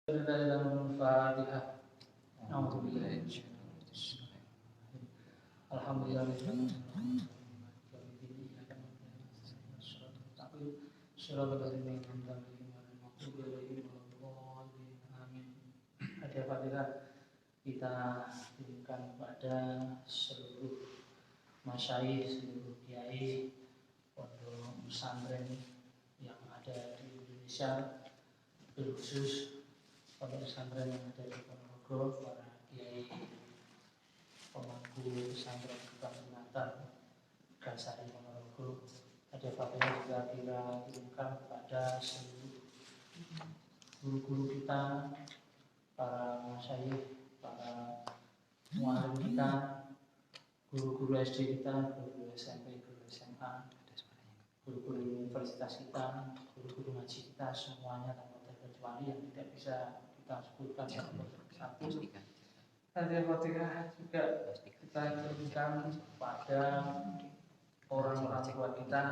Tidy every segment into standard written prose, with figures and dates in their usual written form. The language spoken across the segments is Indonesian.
Al-Fatihah. Alhamdulillah. Al-Fatihah kita berikan kepada seluruh masyayikh, seluruh kiai pondok pesantren yang ada di Indonesia, khusus pondok pesantren yang ada di Ponorogo, para kiai pemangku pesantren Kecamatan Gasari Ponorogo. Ada Fatihah juga kita kirimkan kepada seluruh guru-guru kita, para masyayikh, para mualim kita, guru-guru SD kita, guru SMP, guru SMA, guru-guru universitas kita, guru-guru ngaji kita, semuanya tanpa terkecuali yang tidak bisa kita sebutkan satu. Fatihah juga kita kirimkan kepada orang-orang tua kita,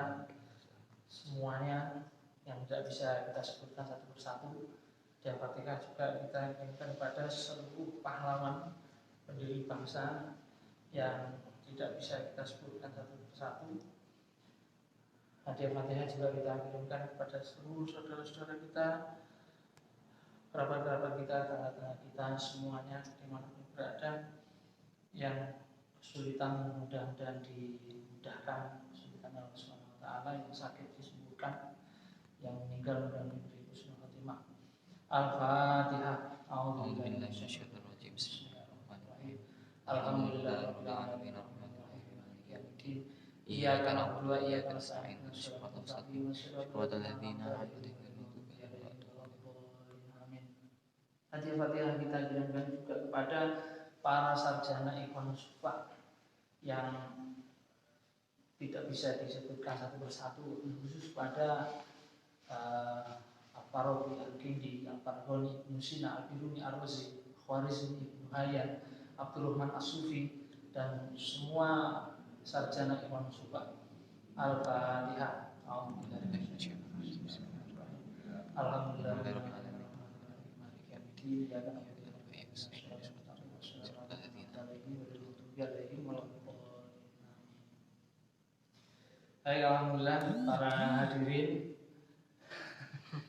semuanya yang tidak bisa kita sebutkan satu persatu. Dan Fatihah juga kita kirimkan kepada seluruh pahlawan pendiri bangsa yang tidak bisa kita sebutkan satu persatu. Hadiah Fatihah juga kita kirimkan kepada seluruh saudara-saudara kita, kerabat-kerabat kita, tetangga-tetangga kita, semuanya dimanapun berada, yang kesulitan mudah-mudahan dimudahkan, kesulitan Allah SWT, yang sakit disembuhkan, yang meninggal mudah-mudahan diberi husnul khotimah. Al-Fatihah. Alhamdulillahirabbil alamin. Iyyaka na'budu wa iyyaka nasta'in. Shiratal ladzina an'amta alaihim. Hadiah Fatihah kita kirimkan juga kepada para sarjana Ikhwan Sufa yang tidak bisa disebutkan satu persatu, khusus pada Al-Farabi Al-Kindi, Al-Farhoni Ibnu Sina, Al-Biruni Ar-Razi, Khwarizmi Ibnu Hayyan, Abdurrahman As-Sufi, dan semua sarjana Ikhwan Sufa. Al-Fatihah. Alhamdulillah. Alhamdulillah, para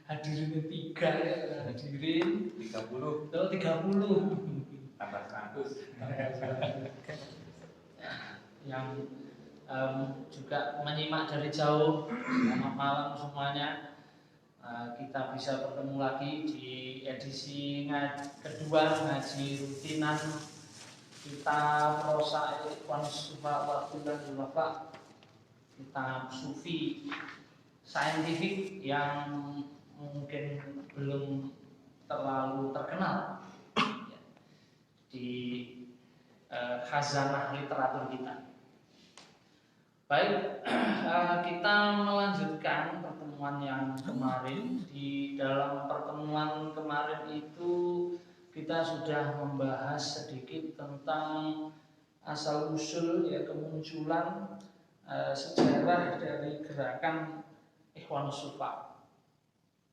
hadirin tiga ya, hadirin 30 tambah 100 yang juga menyimak dari jauh. Selamat malam semuanya. Kita bisa bertemu lagi di edisi kedua ngaji rutinan kita prosa Ikhwan Sufa Waqtul Wafa, kitab sufi saintifik yang mungkin belum terlalu terkenal di khazanah literatur kita. Baik, kita melanjutkan pertemuan yang kemarin. Di dalam pertemuan kemarin itu kita sudah membahas sedikit tentang asal usul, ya, kemunculan sejarah dari gerakan Ikhwan Sufa.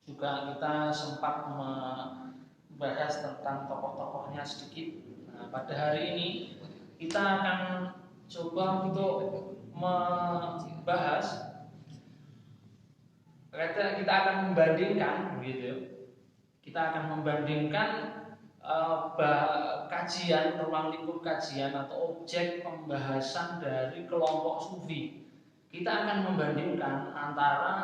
Juga kita sempat membahas tentang tokoh-tokohnya sedikit. Nah, pada hari ini kita akan coba untuk membahas, kita akan membandingkan, begitu. Kita akan membandingkan kajian, ruang lingkup kajian atau objek pembahasan dari kelompok sufi. Kita akan membandingkan antara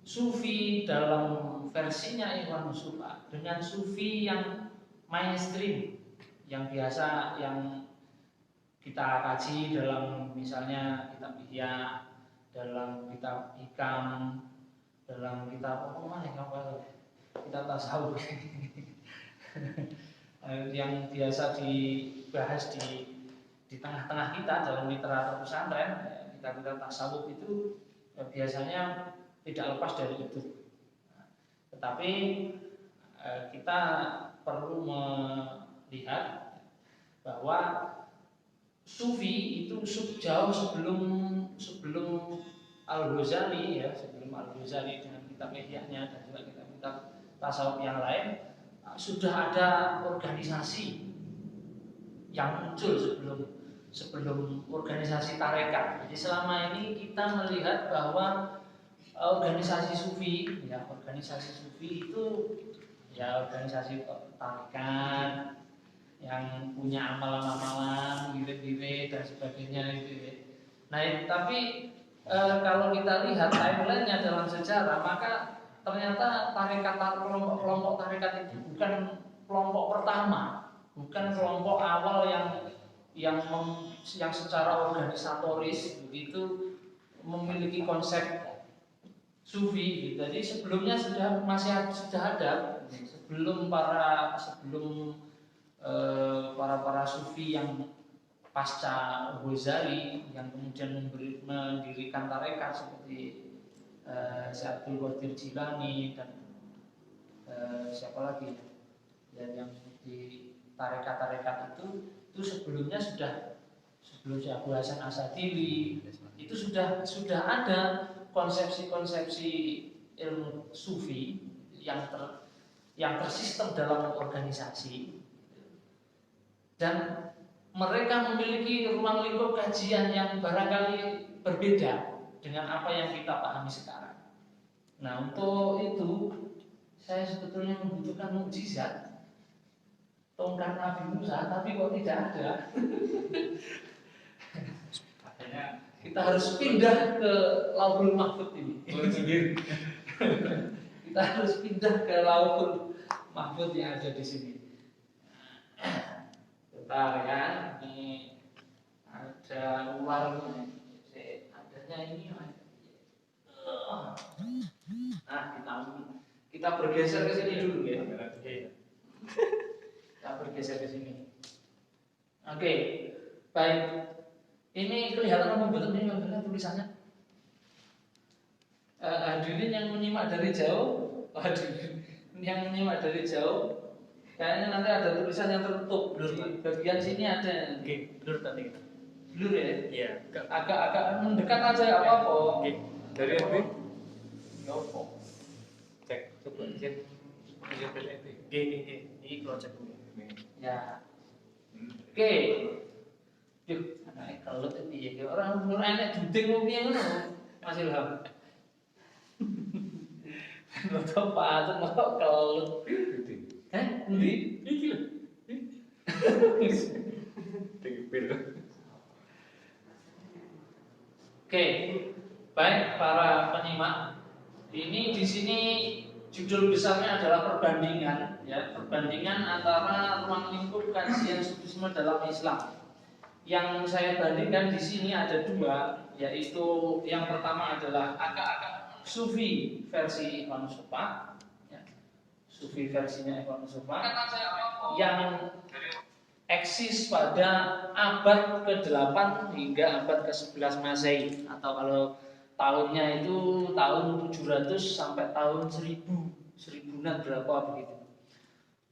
sufi dalam versinya Ikhwan Sufa dengan sufi yang mainstream, yang biasa, yang kita kaji dalam misalnya kitab Ihya, dalam kitab Hikam, dalam kitab kitab tasawuf yang biasa dibahas di tengah-tengah kita dalam literatur pesantren. Kitab-kitab tasawuf itu biasanya tidak lepas dari itu. Tetapi kita perlu melihat bahwa sufi itu jauh sebelum Al-Ghazali, ya, sebelum Al-Ghazali dengan kitab Ihya-nya dan juga kitab-kitab tasawuf yang lain, sudah ada organisasi yang muncul sebelum organisasi tarekat. Jadi selama ini kita melihat bahwa organisasi sufi itu ya organisasi tarekat yang punya amalan-amalan, wirid-wirid dan sebagainya itu ya. Nah, tapi kalau kita lihat timelinenya dalam sejarah, maka ternyata kelompok tarekat itu bukan kelompok pertama, bukan kelompok awal yang secara organisatoris begitu memiliki konsep sufi. Jadi sebelumnya sudah ada sebelum para sufi yang pasca Ghazali yang kemudian mendirikan tarekat seperti Syekh Abdul Qadir Jilani dan siapa lagi dan yang di tarekat itu sebelum Syekh Abu Hasan Asadili itu sudah ada konsepsi ilmu sufi yang tersistem dalam organisasi, dan mereka memiliki ruang lingkup kajian yang barangkali berbeda dengan apa yang kita pahami sekarang. Nah, untuk itu saya sebetulnya membutuhkan mukjizat, tongkat Nabi Musa, tapi kok tidak ada. Akhirnya kita harus pindah ke Lauhul Mahfuz ini. Kita harus pindah ke Lauhul Mahfuz yang ada di sini. Bentar ya, ini ada ular. Adanya ini. Nah, kita bergeser ke sini dulu ya. Kita bergeser ke sini. Oke, baik. Ini kelihatan apa betul ini tulisannya? Hadirin yang menyimak dari jauh, kayaknya nanti ada tulisan yang tertutup. Di bagian sini ada. Blur tadi. Blur ya? Iya. Agak mendekat aja apa-apa. Dari FB? Enggak apa. Cek, coba cek. Ini kalau cek dulu. Ya. Oke. Yuk, anake kelut piye iki? Ora enek juding kok piye ngono. Mas Ilham. Lo patut kok kelut. Endi? Iki lho. Tikpir. Oke. Baik para penyimak. Ini di sini judul besarnya adalah perbandingan, ya, perbandingan antara ruang lingkup kajian sufisme dalam Islam. Yang saya bandingkan di sini ada dua, yaitu yang pertama adalah agak-agak sufi versi Ibnu Sufa, ya. Sufi versinya Ibnu Sufa yang eksis pada abad ke-8 hingga abad ke-11 Masehi, atau kalau tahunnya itu tahun 700 sampai tahun 1000-an berapa begitu.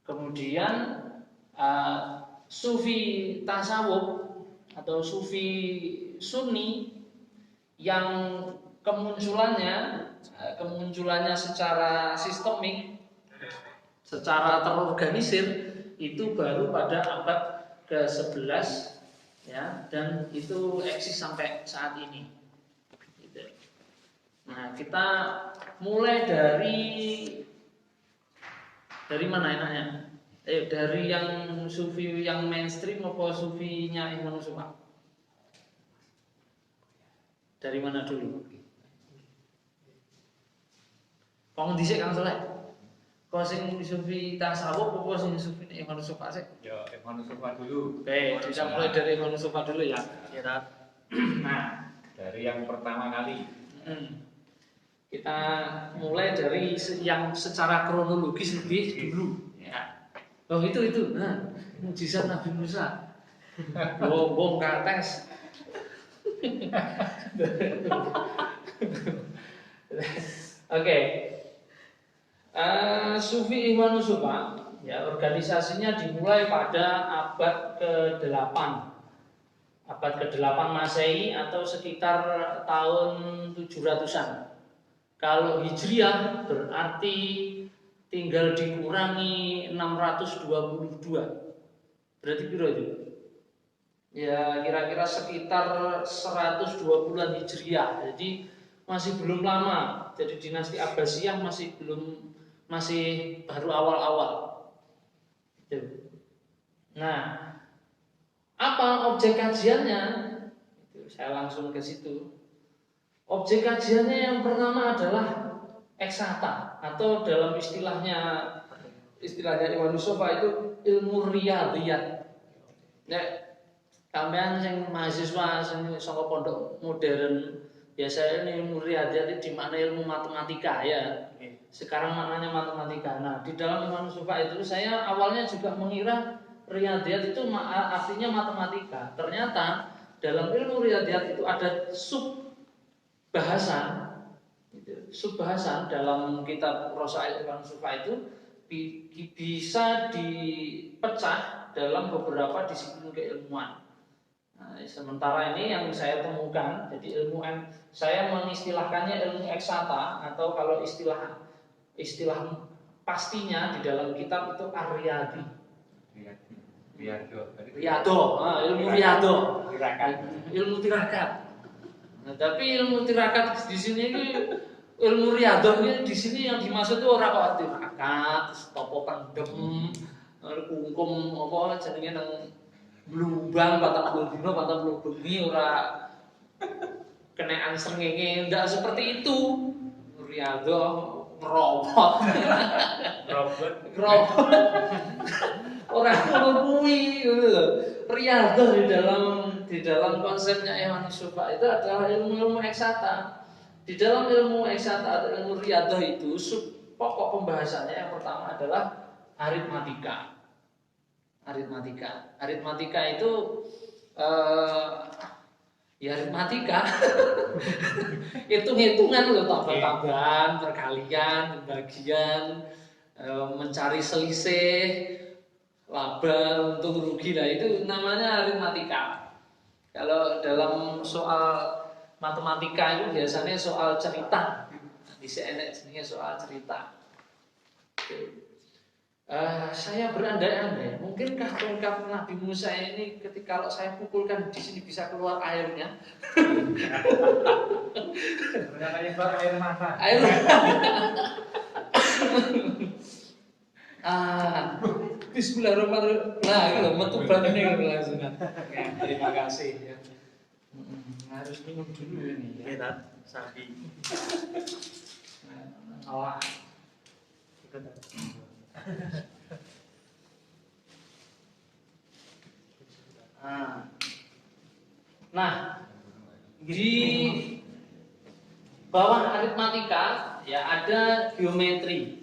Kemudian sufi tasawuf atau sufi sunni yang kemunculannya secara sistemik, secara terorganisir itu baru pada abad ke-11, ya, dan itu eksis sampai saat ini. Nah, kita mulai dari mana enaknya? Dari yang sufi yang mainstream apa sufinya Ibnu Sufa? Dari mana dulu? Kong dhisik Kang Saleh. Kok sing sufi tasawuf apa sing sufi Ibnu Sufa sih? Ya, Ibnu Sufa dulu. Oke, kita mulai dari Ibnu Sufa dulu ya. Nah, dari yang pertama kali. Kita mulai dari yang secara kronologis lebih dulu, ya. Oh itu, nah, mukjizat Nabi Musa. Bongkar tes. Oke. Sufi Ibnu Sufa, ya, organisasinya dimulai pada abad ke-8. Abad ke-8 Masehi atau sekitar tahun 700-an. Kalau Hijriah berarti tinggal dikurangi 622. Berarti piro itu? Ya kira-kira sekitar 120-an Hijriah. Jadi masih belum lama. Jadi dinasti Abbasiyah masih baru awal-awal. Nah, apa objek kajiannya? Saya langsung ke situ. Objek kajiannya yang pertama adalah eksakta atau dalam istilahnya Imam Mustafa itu ilmu riyadhiyat. Nek sampean sing mahasiswa sing saka pondok modern biasanya ilmu riyadhiyat itu dimana ilmu matematika ya. Sekarang maknanya matematika. Nah, di dalam Imam Mustafa itu saya awalnya juga mengira riyadhiyat itu artinya matematika. Ternyata dalam ilmu riyadhiyat itu ada subbahasan dalam kitab Rasail Imam Mustafa itu bisa dipecah dalam beberapa disiplin keilmuan. Nah, sementara ini yang saya temukan, jadi saya mengistilahkannya ilmu eksakta atau kalau istilah pastinya di dalam kitab itu ar-riyadi. Ilmu riyado. Ilmu tirakat. Nah, tapi ilmu tirakat di sini ini ilmu riyado ini di sini yang dimaksud itu ora kok tirakat, topo pendem, kungkum apa jenenge nang blumbang 40 dino 40 bengi ora kenaan srengenge, ndak seperti itu. Riyado robot. Orang kuwi gitu loh. Riyadhah di dalam konsepnya Imam Mustafa itu adalah ilmu eksakta. Di dalam ilmu eksakta atau ilmu riyadhah itu pokok pembahasannya yang pertama adalah aritmatika. Aritmatika itu ya aritmatika. Hitung-hitungan loh, tambah-tambahan, perkalian, pembagian, mencari selisih, laba, untung rugi, lah itu namanya aritmatika. Kalau dalam soal matematika itu biasanya soal cerita. Di sini jenenge soal cerita. Saya berandai-andai, mungkinkah tongkat Nabi Musa ini ketika kalau saya pukulkan di sini bisa keluar airnya? Air mata. Bismillahirrahmanirrahim. Nah, itu metu banget langsung. Terima kasih ya. Harus minum dulu ini ya. Kita sapi. Awak. Nah, di bawah aritmatika ya ada geometri.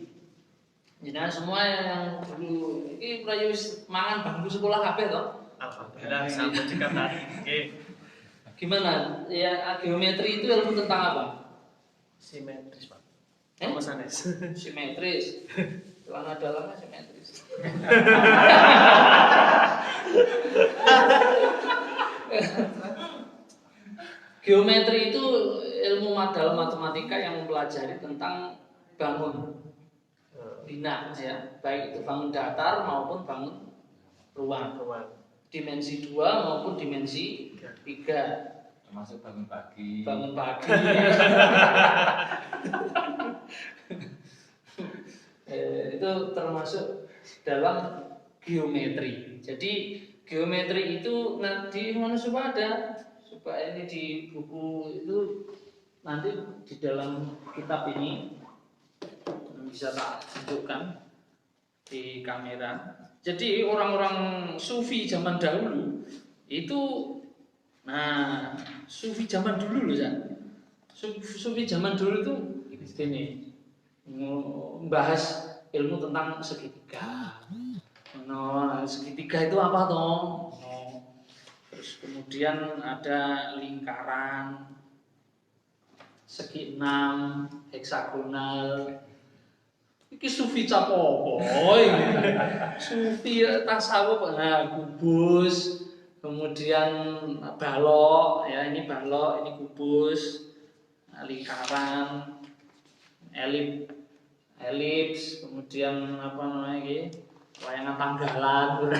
Jadi semua yang dulu ini mulai mangan bangku sekolah kabeh toh. Alhamdulillah sama jika tadi. Oke. Gimana? Ya geometri itu ilmu tentang apa? Simetris, Pak. Apa sanes? Simetris. Celana dalamnya simetris. Geometri itu ilmu dalam matematika yang mempelajari tentang bangun bina ya, baik itu bangun datar maupun bangun ruang. Dimensi 2 maupun dimensi 3. Termasuk bangun pagi. Itu termasuk dalam geometri. Jadi geometri itu nanti mana supaya ada, supaya ini di buku itu nanti di dalam kitab ini bisa tak tunjukkan di kamera. Jadi orang-orang sufi zaman dahulu itu, nah sufi zaman dulu loh ya. Sufi zaman dulu itu ini membahas ilmu tentang segitiga. Nah, segitiga itu apa toh? Terus kemudian ada lingkaran, segi 6, heksagonal. Iki sufi capopo, sufi tasawuf, kubus, kemudian balok, ya ini balok, ini kubus, lingkaran, Helips, kemudian apa namanya iki? Layangan tanggalan.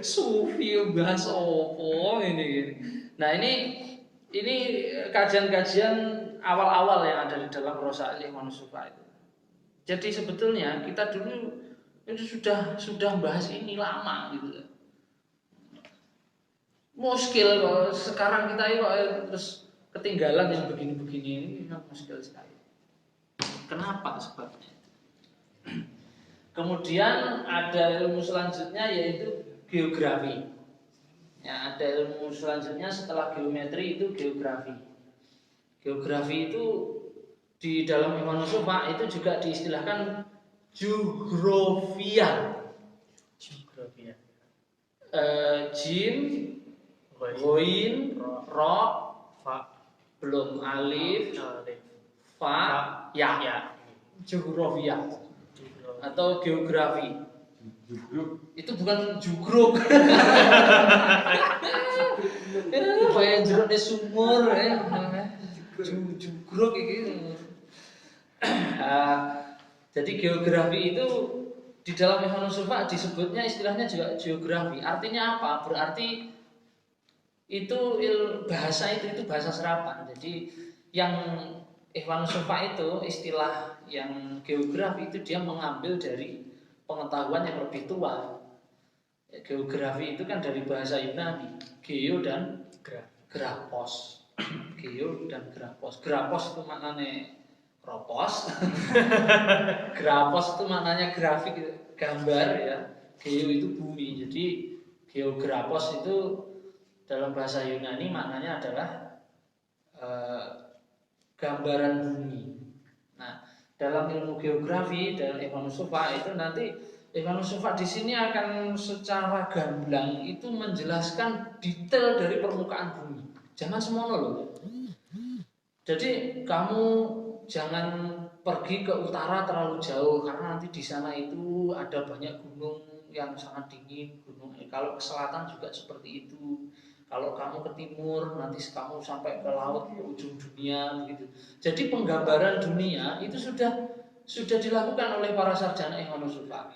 Sufi bahas opo ini. Nah, ini kajian-kajian awal-awal yang ada di dalam Rosail Ikhwan Sufa itu. Jadi sebetulnya kita dulu itu sudah bahas ini lama gitu. Muskil kalau sekarang kita ini kok terus ketinggalan yang begini-begini ini memang muskil sekali. Kenapa sebabnya? Kemudian ada ilmu selanjutnya yaitu geografi. Ya, ada ilmu selanjutnya setelah geometri itu geografi. Geografi itu di dalam Ikhwan Sufa itu juga diistilahkan geografia. Geografia. Jim, Goin, Ro, Fa, belum alif, Alif, Fa, Ya. Ya. Geografia Geografi. atau geografi. Jugruk. Itu bukan jugruk. Kayak jeruknya sumur ya. Jugruk iki. Jadi geografi itu di dalam Ikhwan Sufa disebutnya istilahnya juga geografi. Artinya apa? Berarti itu bahasa itu bahasa serapan. Jadi yang Ikhwan Sufa itu istilah yang geografi itu dia mengambil dari pengetahuan yang lebih tua. Geografi itu kan dari bahasa Yunani, geo dan grapos. Geo dan grapos. Grapos itu maknanya ropos. Grapos itu maknanya grafik, gambar ya. Geo itu bumi. Jadi geograpos itu dalam bahasa Yunani maknanya adalah gambaran bumi. Nah, dalam ilmu geografi dan Ikhwan Sufa itu nanti Ikhwan Sufa di sini akan secara gamblang itu menjelaskan detail dari permukaan bumi. Jangan semono loh. Jadi kamu jangan pergi ke utara terlalu jauh karena nanti di sana itu ada banyak gunung yang sangat dingin, gunung. Kalau ke selatan juga seperti itu. Kalau kamu ke timur nanti kamu sampai ke laut, ke ujung dunia begitu. Jadi penggambaran dunia itu sudah dilakukan oleh para sarjana Ikhwan Sufa.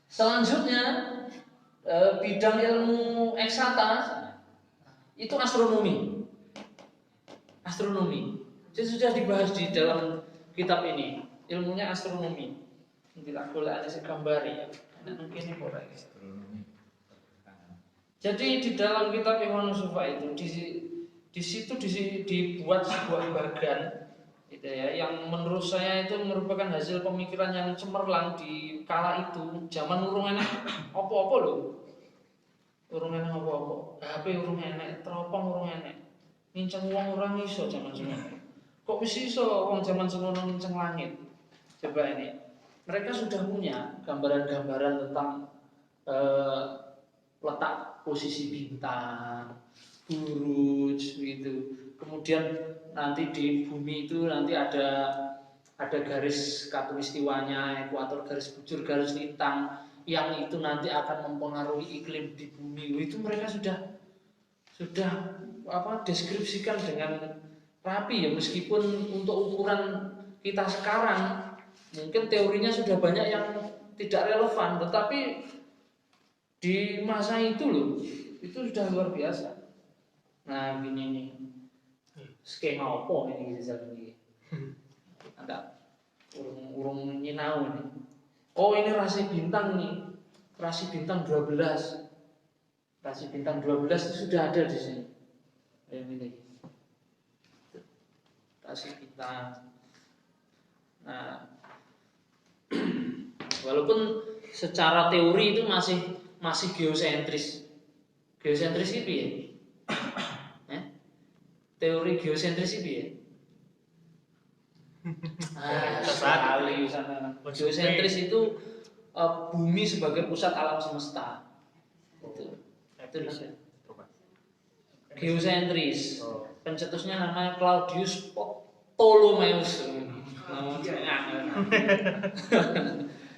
Selanjutnya bidang ilmu eksakta itu astronomi. Astronomi. Jadi sudah dibahas di dalam kitab ini. Ilmunya astronomi. Bila boleh ada gambari ya. Mungkin ini boleh. Jadi di dalam kitab Ikhwan Sufa itu di situ dibuat sebuah bagan gitu ya, yang menurut saya itu merupakan hasil pemikiran yang cemerlang di kala itu. Zaman urung enak apa-apa lho. Urung enak apa-apa. HP urung enak, teropong urung enak. Nginceng wong ora iso zaman semono. Kok wis iso wong zaman semono nginceng langit? Coba ini. Mereka sudah punya gambaran-gambaran tentang letak posisi bintang, buruj gitu. Kemudian nanti di bumi itu nanti ada garis khatulistiwanya, ekuator, garis bujur, garis lintang yang itu nanti akan mempengaruhi iklim di bumi. Itu mereka sudah deskripsikan dengan rapi ya, meskipun untuk ukuran kita sekarang mungkin teorinya sudah banyak yang tidak relevan, tetapi di masa itu loh itu sudah luar biasa. Nah gini nih skema apa ini ini ada urung nyinau nih. Oh ini rasi bintang nih, rasi bintang 12. Rasi bintang 12 itu sudah ada di sini. Ini rasi bintang. Nah, walaupun secara teori itu masih geosentris. Geosentris itu ya? Teori geosentris itu ya? Sekali sana. Geosentris itu bumi sebagai pusat alam semesta. Itu geosentris. Pencetusnya namanya Claudius Ptolemaeus.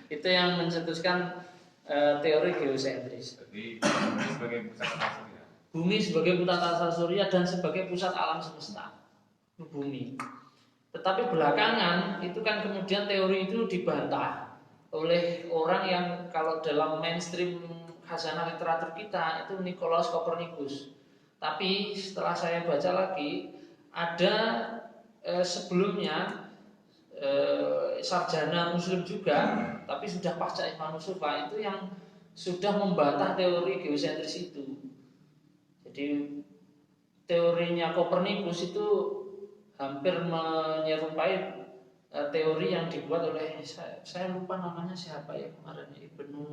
Itu yang mencetuskan teori geosentris. Jadi sebagai pusat tata surya. Bumi sebagai pusat tata surya dan sebagai pusat alam semesta. bumi. Tetapi belakangan itu kan kemudian teori itu dibantah oleh orang yang kalau dalam mainstream khazanah literatur kita itu Nicolaus Copernicus. Tapi setelah saya baca lagi ada sebelumnya sarjana muslim juga, tapi sudah pasca Ibnu Sufa itu yang sudah membantah teori geosentris itu. Jadi teorinya Copernicus itu hampir menyerupai teori yang dibuat oleh saya lupa namanya siapa ya kemarin, Ibnu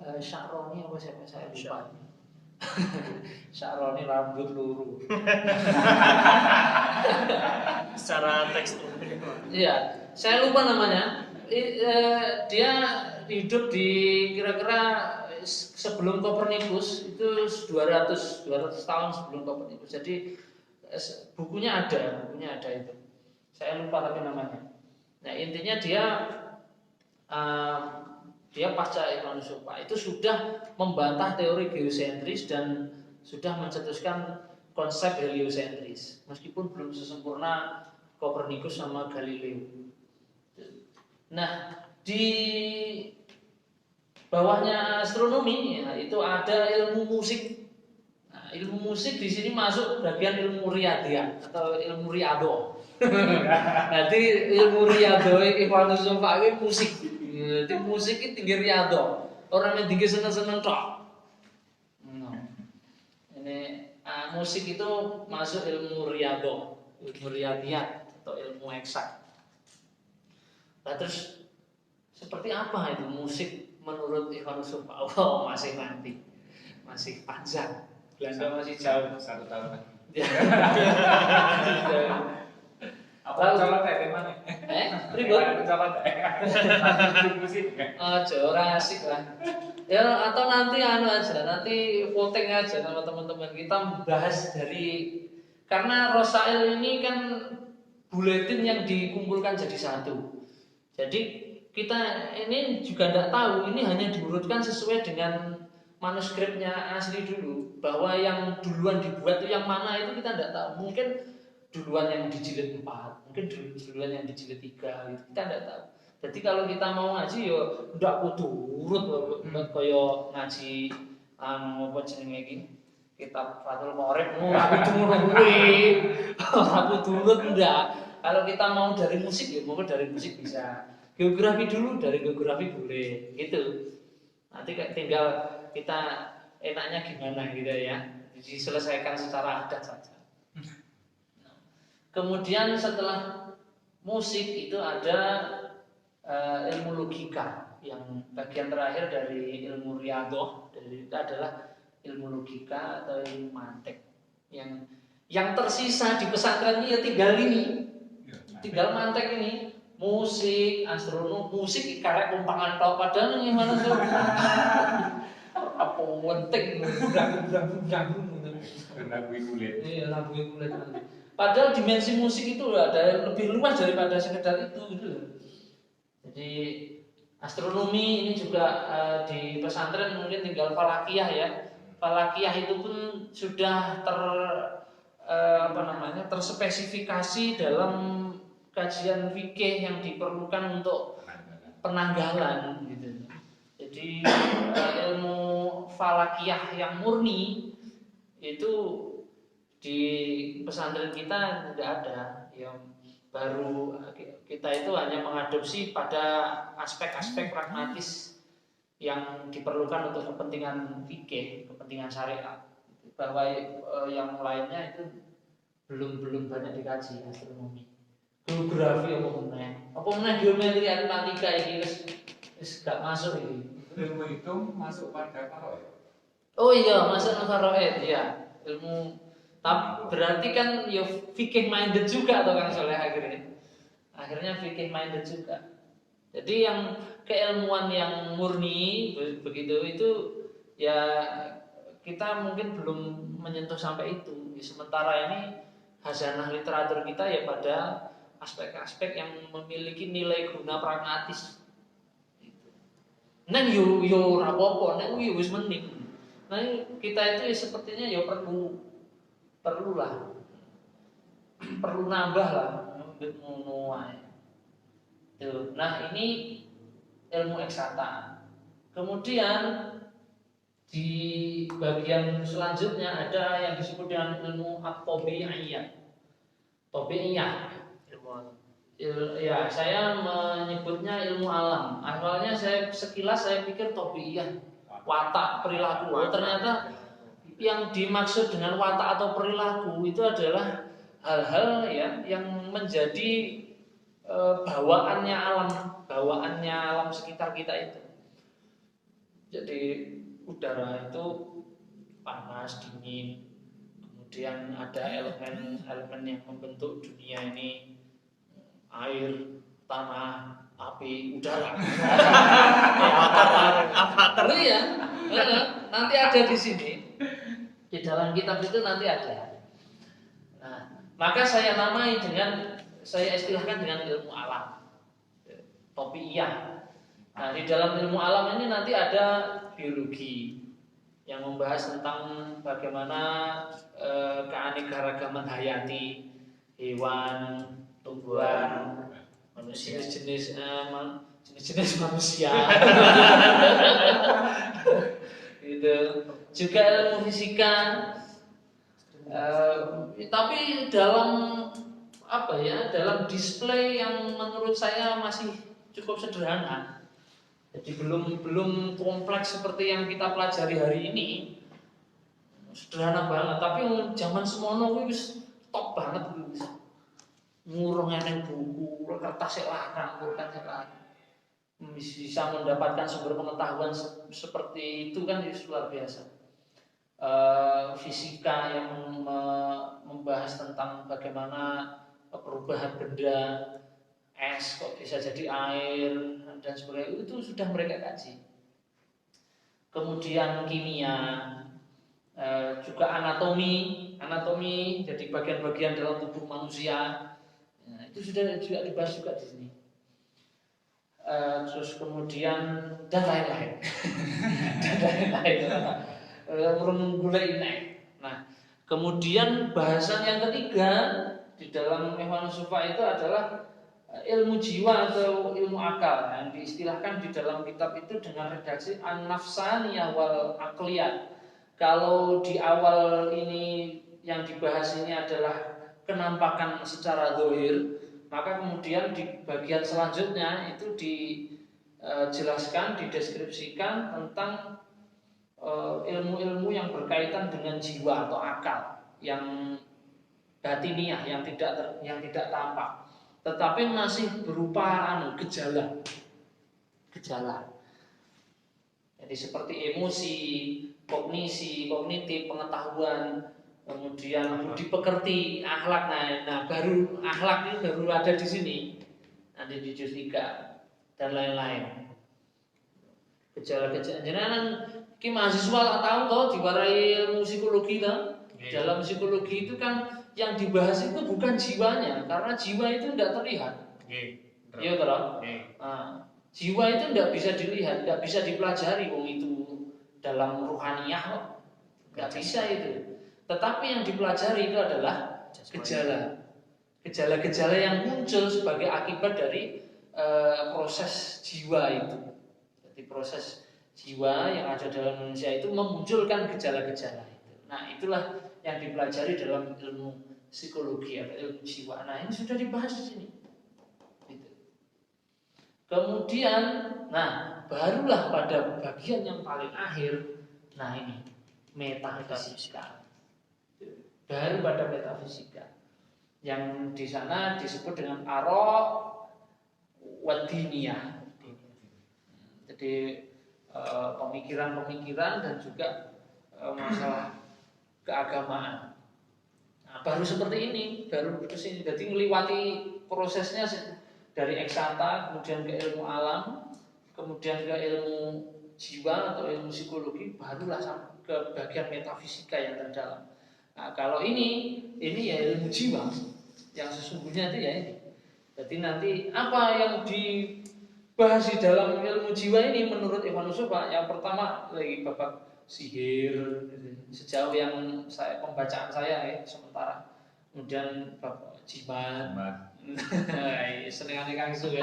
Sya'roni apa siapa saya lupa. Sya'roni rambut luru. Secara tekstur. Iya, saya lupa namanya. Dia hidup di kira-kira sebelum Copernicus itu 200 tahun sebelum Copernicus. Jadi bukunya ada itu. Saya lupa tapi namanya. Nah intinya dia pasca Ibnu Sufa itu sudah membantah teori geosentris dan sudah mencetuskan konsep heliosentris, meskipun belum sesempurna Copernicus sama Galileo. Nah di bawahnya astronomi ya, itu ada ilmu musik. Ilmu musik di sini masuk bagian ilmu riyadhiyah atau ilmu riyadhah. Nanti ilmu riyadhah Ibnu Sufa itu musik. Jadi musik itu tinggi riyadhah. Orang yang tinggi seneng-seneng tok. Ini musik itu masuk ilmu riyadhah, ilmu riyadhiyah atau ilmu eksak. Nah, terus seperti apa itu musik menurut Ibnu Sufa? Oh, masih nanti. Masih panjang. Belanda masih jauh 1 tahun lagi. Apa colok kayak mana? Ribut? Colok musik. Ora asik lah. Ya atau nanti nanti voting aja sama teman-teman kita bahas dari, karena Rosail ini kan buletin yang dikumpulkan jadi satu. Jadi kita ini juga tidak tahu, ini hanya diurutkan sesuai dengan manuskripnya asli dulu, bahwa yang duluan dibuat itu yang mana itu kita tidak tahu. Mungkin duluan yang dijilid 4, mungkin duluan yang dijilid 3 gitu. Kita tidak tahu. Jadi kalau kita mau ngaji ya ndak kudu urut kaya ngaji apa jenenge iki kitab Fathul Qorib aku ngono kuwi. Aku turut ndak. Kalau kita mau dari musik ya mungkin dari musik bisa. Geografi dulu, dari geografi boleh gitu. Nanti tinggal kita enaknya gimana gitu ya, diselesaikan secara adat saja. Kemudian setelah musik itu ada ilmu logika, yang bagian terakhir dari ilmu riyadhah, itu adalah ilmu logika atau ilmu mantek. Yang tersisa di pesantren ini ya tinggal mantek ini. Musik, astronomi, musik karek kumpangan tok padahal gimana sih? Apa penting budak-budak lagu kulit. Iya, lagu kulit. Padahal dimensi musik itu ada lebih luas daripada sekedar itu gitu. Jadi astronomi ini juga di pesantren mungkin tinggal falakiyah ya. Falakiyah itu pun sudah terspesifikasi dalam kajian fikih yang diperlukan untuk penanggalan gitu. Jadi ilmu falakiyah yang murni itu di pesantren kita tidak ada. Yang baru kita itu hanya mengadopsi pada aspek-aspek pragmatis yang diperlukan untuk kepentingan fikih, kepentingan syariat. Bahwa yang lainnya itu belum banyak dikaji astronomi. Geografi apa meneh geometri aritmatika ini wis gak masuk ini. Ilmu hitung masuk pada faraid. Oh iya, masuk ke faraid ya. Ilmu tapi berarti kan ya fikih minded juga atau Kang Soleh akhirnya fikih minded juga. Jadi yang keilmuan yang murni begitu itu ya kita mungkin belum menyentuh sampai itu. Sementara ini khazanah literatur kita ya pada aspek-aspek yang memiliki nilai guna pragmatis. Neng yo rapopo, neng yo wis mending. Nah kita itu ya sepertinya ya perlulah perlu nambah lah ngono wae. Tuh. Nah, ini ilmu eksakta. Kemudian di bagian selanjutnya ada yang disebut dengan ilmu at-tabi'iyah. Tabi'iyah. Ya, saya menyebutnya ilmu alam. Awalnya sekilas saya pikir tabi'iyah, watak perilaku. Ternyata yang dimaksud dengan watak atau perilaku itu adalah hal-hal ya yang menjadi bawaannya alam sekitar kita itu. Jadi udara itu panas, dingin, kemudian ada elemen yang membentuk dunia ini, air, tanah, api, udara. Avatar ya. Nanti ada di sini. Di dalam kitab itu nanti ada. Nah, maka saya istilahkan dengan ilmu alam. Tabi'iyah. Nah, di dalam ilmu alam ini nanti ada biologi yang membahas tentang bagaimana keanekaragaman hayati, hewan, tumbuhan, manusia, jenis-jenis manusia. Gitu. Juga ilmu fisika. Tapi dalam dalam display yang menurut saya masih cukup sederhana. Jadi belum kompleks seperti yang kita pelajari hari ini. Sederhana banget, tapi zaman semono kuwi wis top banget kuwi. Ngurung eneng buku, kertas larang, pulpen larang. Bisa mendapatkan sumber pengetahuan seperti itu kan luar biasa. Fisika yang membahas tentang bagaimana perubahan benda, es kok bisa jadi air dan sebagainya, itu sudah mereka kaji. Kemudian kimia, juga anatomi, jadi bagian-bagian dalam tubuh manusia, nah, itu sudah juga dibahas juga di sini. Terus kemudian dan lain-lain, Nah, kemudian bahasan yang ketiga di dalam Ikhwan Sufa itu adalah ilmu jiwa atau ilmu akal yang diistilahkan di dalam kitab itu dengan redaksi an-nafsaniyah wal aqliyah. Kalau di awal ini yang dibahas ini adalah kenampakan secara zahir, maka kemudian di bagian selanjutnya itu dijelaskan, dideskripsikan tentang ilmu-ilmu yang berkaitan dengan jiwa atau akal yang batiniah, yang tidak tampak, tetapi masih berupa gejala. Jadi seperti emosi, kognitif, pengetahuan, kemudian budi pekerti, akhlak. Nah, baru akhlak ini baru ada di sini. Nanti di juz 3 dan lain-lain. Gejala-gejala. Jenengan ki mahasiswa tak tahu toh diwarai ilmu psikologi toh. Dalam psikologi itu kan yang dibahas itu bukan jiwanya, karena jiwa itu tidak terlihat. Iya toh? Nah, jiwa itu tidak bisa dilihat, tidak bisa dipelajari. Wong itu dalam ruhaniyah kok nggak bisa itu. Tetapi yang dipelajari itu adalah gejala yang muncul sebagai akibat dari proses jiwa itu. Jadi proses jiwa yang ada dalam manusia itu memunculkan gejala-gejala itu. Nah, itulah yang dipelajari dalam ilmu psikologi atau ilmu jiwa. Nah, ini sudah dibahas di sini. Gitu. Kemudian, barulah pada bagian yang paling akhir, ini metafisika. Baru pada metafisika, yang di sana disebut dengan aro wadiniyah. Jadi pemikiran-pemikiran dan juga masalah keagamaan. Nah, baru seperti ini, baru kesini. Jadi melewati prosesnya dari eksakta, kemudian ke ilmu alam, kemudian ke ilmu jiwa atau ilmu psikologi, barulah sampai ke bagian metafisika yang terdalam. Nah, kalau ini ya ilmu jiwa yang sesungguhnya itu ya ini. Jadi nanti apa yang dibahas di dalam ilmu jiwa ini menurut Ikhwan Sufa, yang pertama lagi babak sihir, sejauh yang pembacaan saya sementara kemudian Bapak Jimat, Mas. senengane Kang Su ya.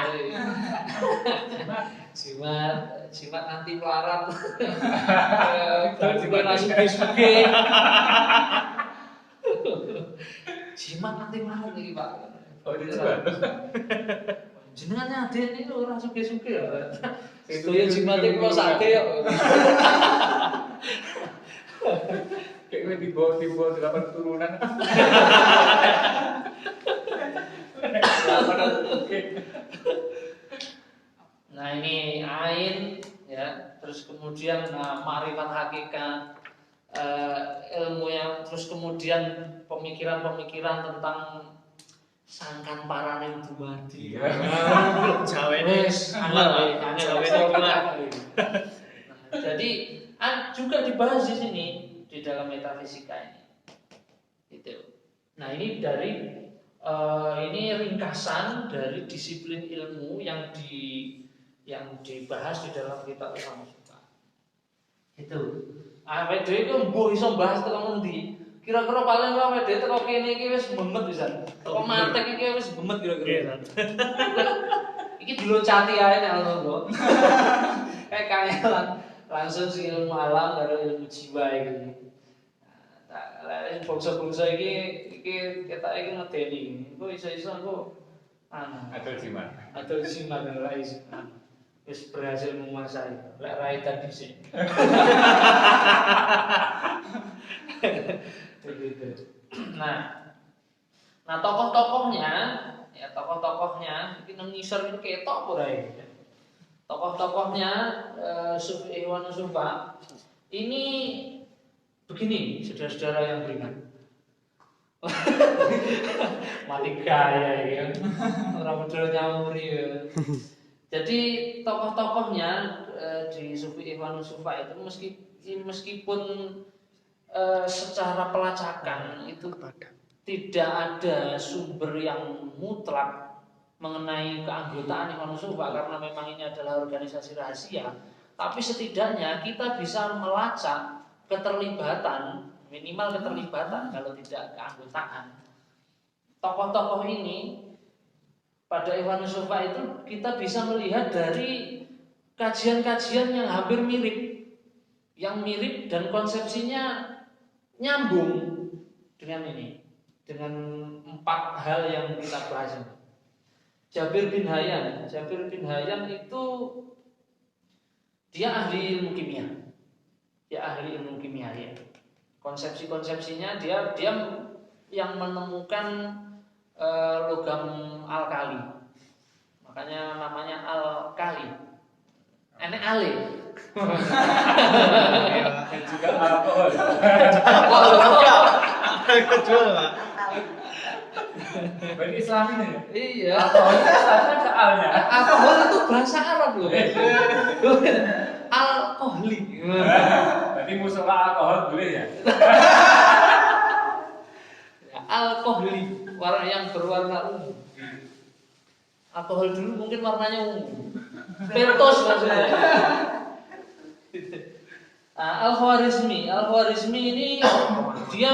Jimat nanti pelarat. Bukan suge-suge. Jimat nanti pelarat iki, Pak. Oh, itu juga. Jenengannya ade ini ora suge-suge ya. Sedaya jimat iki kok sate ya. Kayak di bawah 8 turunan. Nah ini ain ya, terus kemudian ma'rifat hakikat, ilmu yang, terus kemudian pemikiran-pemikiran tentang sangkan parane dumadi. Jawene Jadi juga dibahas di sini di dalam metafisika ini. Gitu. Nah ini dari ini ringkasan dari disiplin ilmu yang dibahas di dalam kitab Al-Mustafa. Itu. Awake dhewe iku mbuh iso bahas tekan endi? Kira-kira paling awake dhewe teko kene iki wis bemet pisan. Teko matek iki wis bemet kira-kira. Iki diloncati ae nek ngono. Kayak kangelan langsung sing ilmu alam karo ilmu jiwa iki. Lah bangsa-bangsa iki ketok iki ngedeni. Engko iso-iso engko Atau jimat. atau simat ora iso. Wis berhasil menguasai. Lek rai tadi sih. Begitu. Nah tokoh-tokohnya iki nang ngisor iki ketok ora iki. Tokoh-tokohnya Sufi Ikhwan Sufa ini begini, saudara-saudara yang beriman. Mati gaya ya. Orang model nyamuri ya. Jadi tokoh-tokohnya di Sufi Ikhwan Sufa itu meskipun secara pelacakan itu tidak ada sumber yang mutlak mengenai keanggotaan Ikhwan Sufa karena memang ini adalah organisasi rahasia, tapi setidaknya kita bisa melacak keterlibatan, minimal keterlibatan kalau tidak keanggotaan. Tokoh-tokoh ini pada Ikhwan Sufa itu kita bisa melihat dari kajian-kajian yang hampir mirip, yang mirip dan konsepsinya nyambung dengan ini, dengan 4 hal yang kita bahas ini. Jabir bin Hayyan itu dia ahli ilmu kimia. Ya. Konsepsi-konsepsinya dia yang menemukan logam alkali. Makanya namanya alkali. Enek ale. Juga alkohol. Kejual, Pak. Berarti Islami nih. Iya. Alkohol itu Islamnya soalnya. Alkohol itu bahasa Arab loh. Alkoholi. Berarti musola alkohol boleh ya? Alkoholi, warna yang berwarna ungu. Alkohol dulu mungkin warnanya ungu. Pertos maksudnya. Al-Khwarizmi ini dia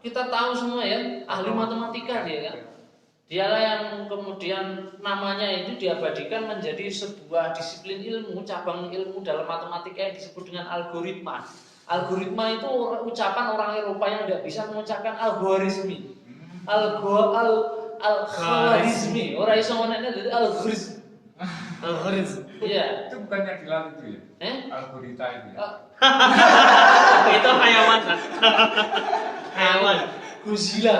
kita tahu semua ya, ahli matematika dia kan. Dialah yang kemudian namanya itu diabadikan menjadi sebuah disiplin ilmu, cabang ilmu dalam matematika yang disebut dengan algoritma. Algoritma itu ucapan orang Eropa yang tidak bisa mengucapkan algoritmi. Al-Khwarizmi, orang iso ngomongnya dari algoritma. Algoritma. Iya. Itu bukan yang di laut itu ya? Algorita itu ya? Itu hayawan. Hayawan. Godzilla.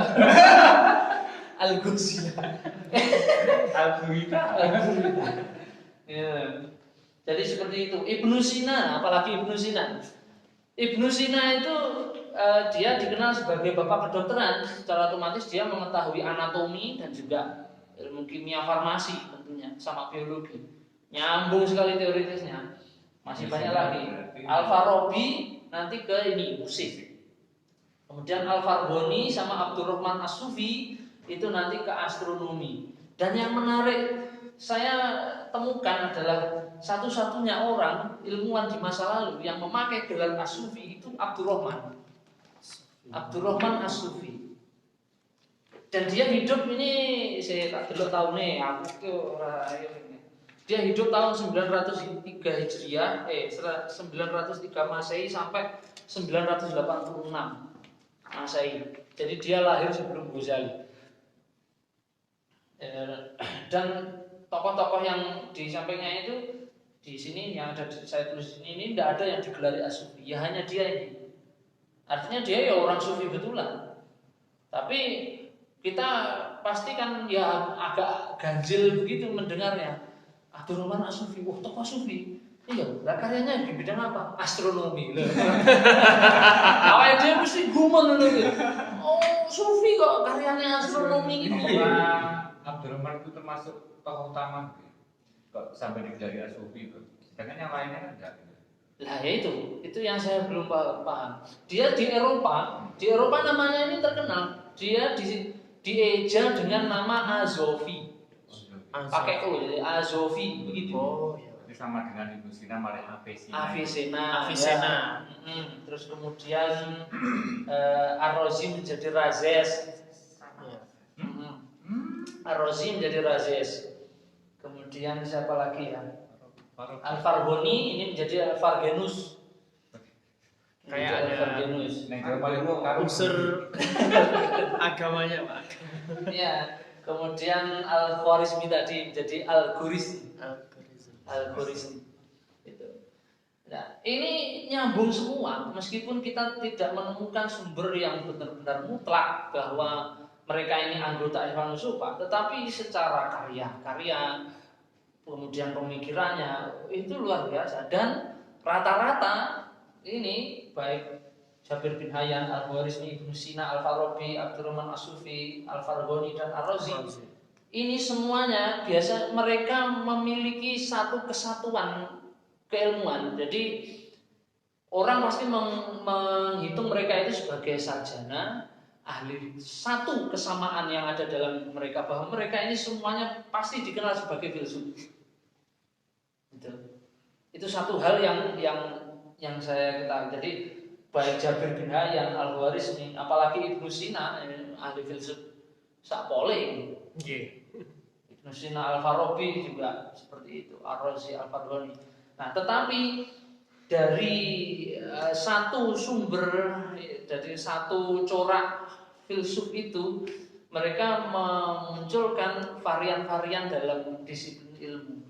Al-Godzilla. Algorita. Ya. Jadi seperti itu. Ibnu Sina, apalagi Ibnu Sina. Ibnu Sina itu dia dikenal sebagai bapak kedokteran. Secara otomatis dia mengetahui anatomi dan juga ilmu kimia farmasi tentunya sama biologi. Nyambung sekali teoritisnya. Masih banyak lagi. Al-Farabi nanti ke ini musik. Kemudian Al-Farboni sama Abdurrahman As-Sufi itu nanti ke astronomi. Dan yang menarik saya temukan adalah satu-satunya orang ilmuwan di masa lalu yang memakai gelar As-Sufi itu Abdurrahman As-Sufi. Dan dia hidup ini saya tak dulu tahu nih, aku tuh ini. Dia hidup tahun 903 Hijriah, 903 Masehi sampai 986 Masehi. Jadi dia lahir sebelum Ghazali. Dan tokoh-tokoh yang di sampingnya itu di sini yang ada saya tulis ini tidak ada yang digelari as-sufi, ya hanya dia ini. Artinya dia ya orang sufi betulan. Tapi kita pasti kan ya agak ganjil begitu mendengarnya. Abdurrahman as-Sufi, wah tokoh sufi. Iya, lah karyanya di bidang apa? Astronomi. Awalnya dia mesti gumen dulu. Oh, sufi kok karyanya astronomi gitu. Abdurrahman itu termasuk tokoh utama kok sampai digelari as-Sufi itu. Sedangkan yang lainnya kan enggak. Lah ya itu yang saya belum paham. Dia di Eropa namanya ini terkenal. Dia dieja dengan nama Azofi. Pakai O, jadi Azofi begitu. Oh, iya. Itu sama dengan Ibnu Sina, Maria Avicenna. Avicenna. Ya. Terus kemudian Ar-Razi menjadi Razes. Ar-Razi menjadi Razes. Kemudian siapa lagi ya? Al-Farghoni ini menjadi Al-Fargenus. Kayak ada Al-Fargenus. unsur agamanya Pak. Ya. Kemudian Al-Khwarizmi tadi menjadi Al-Khwarizmi. Itu. Nah, ini nyambung semua meskipun kita tidak menemukan sumber yang benar-benar mutlak bahwa mereka ini anggota Ikhwanul Sufa, tetapi secara karya kemudian pemikirannya itu luar biasa dan rata-rata ini baik Jabir bin Hayyan, Al-Khwarizmi, Ibnu Sina, Al-Farabi, Abdurrahman as-Sufi, Al-Farghoni dan Ar-Razi. Ini semuanya biasa mereka memiliki satu kesatuan keilmuan. Jadi orang pasti menghitung mereka itu sebagai sarjana, ahli. Satu kesamaan yang ada dalam mereka bahwa mereka ini semuanya pasti dikenal sebagai filsuf. Itu satu hal yang saya ketahui. Jadi baik Jabir bin Hayyan, Al-Khwarizmi, apalagi Ibnu Sina, ahli filsuf sakpole. Ibnu Sina, Al-Farabi juga seperti itu, Ar-Razi, Al-Farghoni. Nah, tetapi dari satu sumber, dari satu corak filsuf itu, mereka memunculkan varian-varian dalam disiplin ilmu.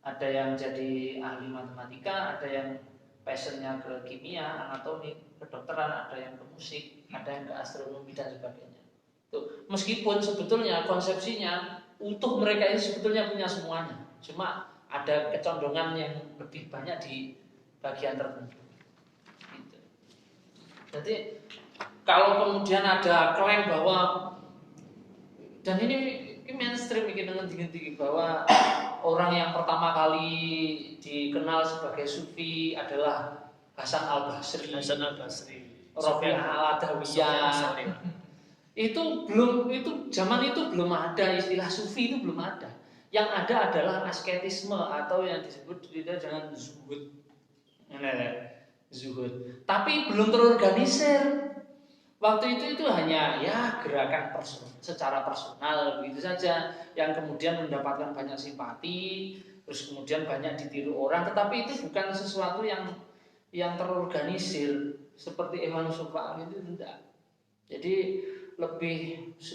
Ada yang jadi ahli matematika, ada yang passionnya ke kimia, anatomi, kedokteran, ada yang ke musik, ada yang ke astronomi dan sebagainya. Tuh, meskipun sebetulnya konsepsinya utuh mereka ini sebetulnya punya semuanya, cuma ada kecondongan yang lebih banyak di bagian tertentu. Gitu. Jadi kalau kemudian ada klaim bahwa dan ini mainstream bikin dengan tinggi-tinggi bahwa orang yang pertama kali dikenal sebagai sufi adalah Hasan al-Basri, Rabi'ah al-Adawiyah. Itu zaman itu belum ada istilah sufi, itu belum ada. Yang ada adalah asketisme atau yang disebut dengan zuhud. Zuhud. Tapi belum terorganisir. Waktu itu hanya ya gerakan secara personal begitu saja yang kemudian mendapatkan banyak simpati, terus kemudian banyak ditiru orang, tetapi itu bukan sesuatu yang terorganisir seperti Ikhwanul Sufa itu tidak. Jadi lebih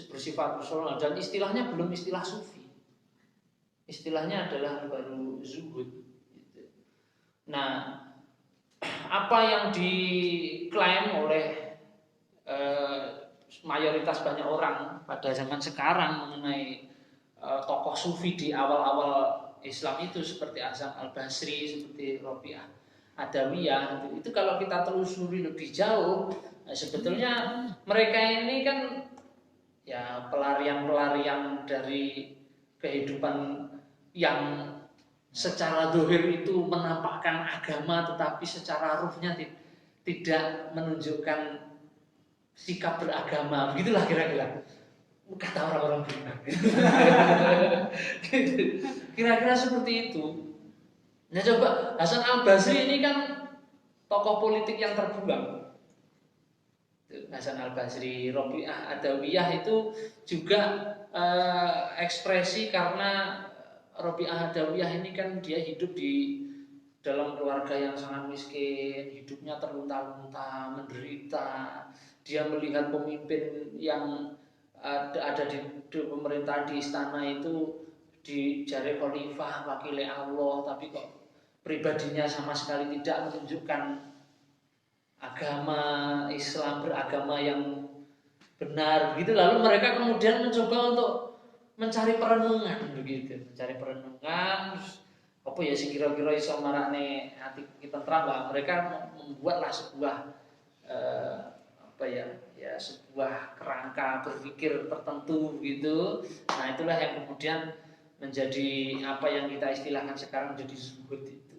bersifat personal dan istilahnya belum istilah sufi. Istilahnya adalah baru zuhud gitu. Nah, apa yang diklaim oleh mayoritas banyak orang pada zaman sekarang mengenai tokoh sufi di awal-awal Islam itu seperti Hasan al-Basri, seperti Rabi'ah Adawiyah itu kalau kita telusuri lebih jauh, sebetulnya mereka ini kan ya pelarian-pelarian dari kehidupan yang secara zahir itu menampakkan agama tetapi secara ruhnya tidak menunjukkan sikap beragama, begitulah kira-kira kata orang-orang beriman. Kira-kira seperti itu. Nah coba Hasan al-Basri ini kan tokoh politik yang terbuang. Hasan Al-Basri, Rabi'ah Adawiyah itu juga ekspresi karena Rabi'ah Adawiyah ini kan dia hidup di dalam keluarga yang sangat miskin, hidupnya terlunta-lunta, menderita. Dia melihat pemimpin yang ada di pemerintahan di istana itu dijari khalifah, wakil Allah, tapi kok pribadinya sama sekali tidak menunjukkan agama Islam, beragama yang benar begitu. Lalu mereka kemudian mencoba untuk mencari perenungan begitu, mencari perenungan. Apa ya sih kira-kira iso marakne hati kita terang lah. Mereka membuatlah sebuah apa ya sebuah kerangka berpikir tertentu gitu. Nah, itulah yang kemudian menjadi apa yang kita istilahkan sekarang menjadi zuhud itu.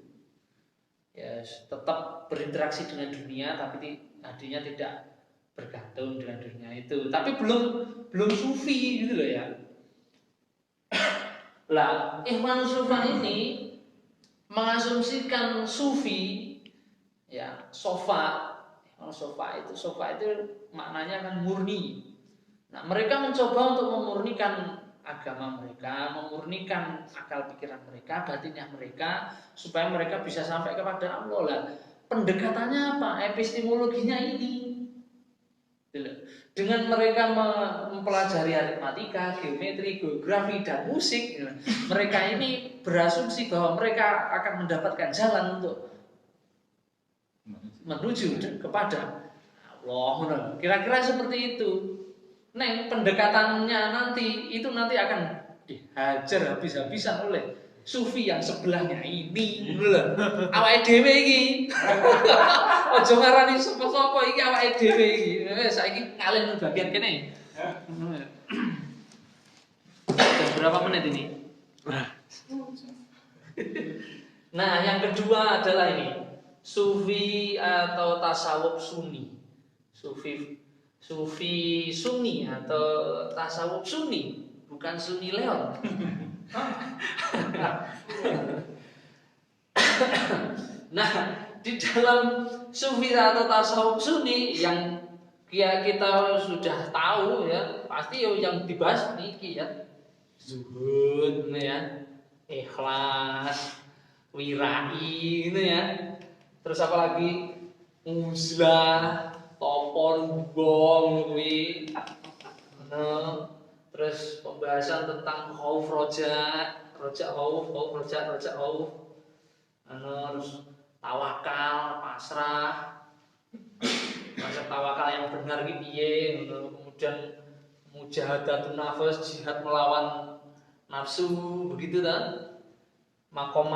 Ya, tetap berinteraksi dengan dunia tapi artinya tidak bergantung dengan dunia itu. Tapi belum sufi gitu loh ya. Lah, Ikhwan Sufah ini mengasumsikan sufi ya, sofa itu maknanya kan murni. Nah, mereka mencoba untuk memurnikan agama mereka, memurnikan akal pikiran mereka, batinnya mereka, supaya mereka bisa sampai kepada Allah. Lah, pendekatannya apa? Epistemologinya ini. Dengan mereka mempelajari aritmatika, geometri, geografi, dan musik, mereka ini berasumsi bahwa mereka akan mendapatkan jalan untuk menuju kepada Allah. Kira-kira seperti itu. Neng, pendekatannya nanti akan dihajar habis-habisan oleh sufi yang sebelahnya ini. Awake dhewe iki. Aja ngarani sapa-sapa iki awake dhewe iki. Saiki ngalih bagian kene. Berapa menit ini? Nah, yang kedua adalah ini. Sufi atau tasawuf sunni. Sufi sunni atau tasawuf sunni, bukan Sunni Leon. Nah, di dalam sufi atau tasawuf sunni yang kita sudah tahu ya, pasti yang dibahas niki ya. Zuhud ya, ikhlas, wirai ini ya. Terus apa lagi? Uzlah, topon bong kuwi. Terus pembahasan tentang khauf roja khauf, roja khauf. Terus tawakal, pasrah. Konsep tawakal yang benar iki piye? Kemudian mujahadatun nafs, jihad melawan nafsu, begitu kan? Makom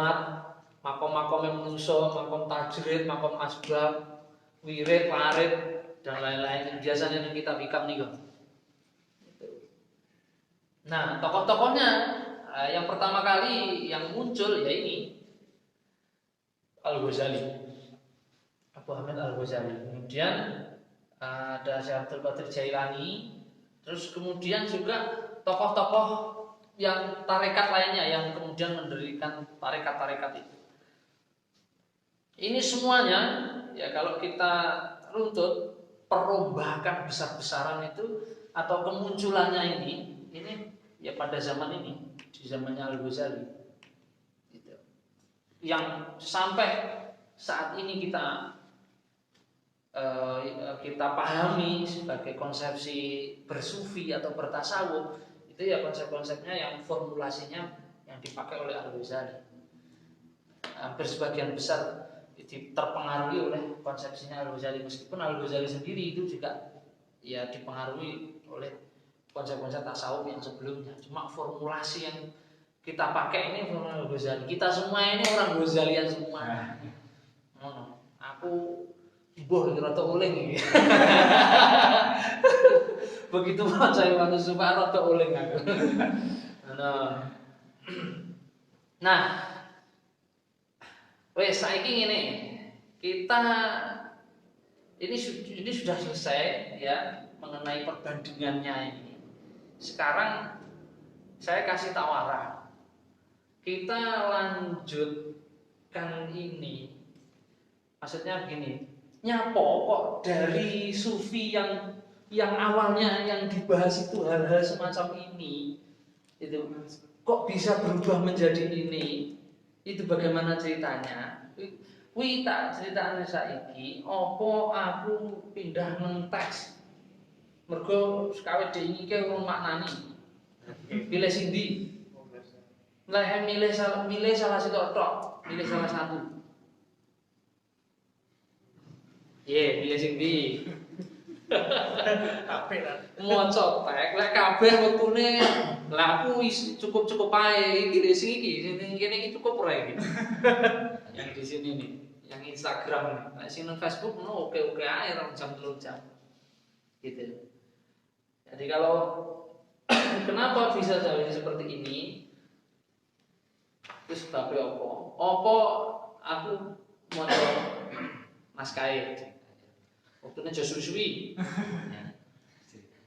yang menungso, makom tajrid, makom asbab, wirid, warid, dan lain-lain. Biasanya di kitab hikam nih kok. Nah, tokoh-tokohnya yang pertama kali yang muncul ya ini Al-Ghazali, Abu Hamid Al-Ghazali. Kemudian ada Syekh Abdul Qadir Jailani. Terus kemudian juga tokoh-tokoh yang tarekat lainnya yang kemudian mendirikan tarekat-tarekat itu. Ini semuanya ya kalau kita runtut perombakan besar-besaran itu atau kemunculannya ini ya pada zaman ini, di zamannya Al-Ghazali gitu. Yang sampai saat ini kita pahami sebagai konsepsi bersufi atau bertasawuf, itu ya konsep-konsepnya yang formulasinya yang dipakai oleh Al-Ghazali. Hampir sebagian besar terpengaruhi oleh konsepsinya Al-Ghazali, meskipun Al-Ghazali sendiri itu juga ya dipengaruhi oleh konsep-konsep tasawuf yang sebelumnya. Cuma formulasi yang kita pakai ini formulasi Al-Ghazali. Kita semua ini orang Ghazalian semua. Aku boh rada uling iki. Begitu maca waktu supaya rada uling aku. Nah, wes saiki ngene. Kita ini sudah selesai ya mengenai perbandingannya ini. Sekarang saya kasih tawaran. Kita lanjutkan ini. Maksudnya begini, nyapo kok dari sufi yang awalnya yang dibahas itu hal-hal semacam ini, itu kok bisa berubah menjadi ini? Itu bagaimana ceritanya? Wih tak ceritanya saiki, opo aku pindah ngeteks, mergo sekawe ini ke urung maknani. Pilih sindi. Lah milih salah satu tok, milih salah satu. Pilih sindi. Kabeh lah. Maca tek lek kabeh wektune lah aku cukup ae iki sing iki sing kene iki cukup ora iki. Yang di sini nih, yang Instagram nih. Nek sing nang Facebook no oke ae 2 jam 3 jam. Gitu. Jadi kalau kenapa bisa jadi seperti ini? Itu sebabnya apa? Apa aku maca naskah waktunya aja suwi.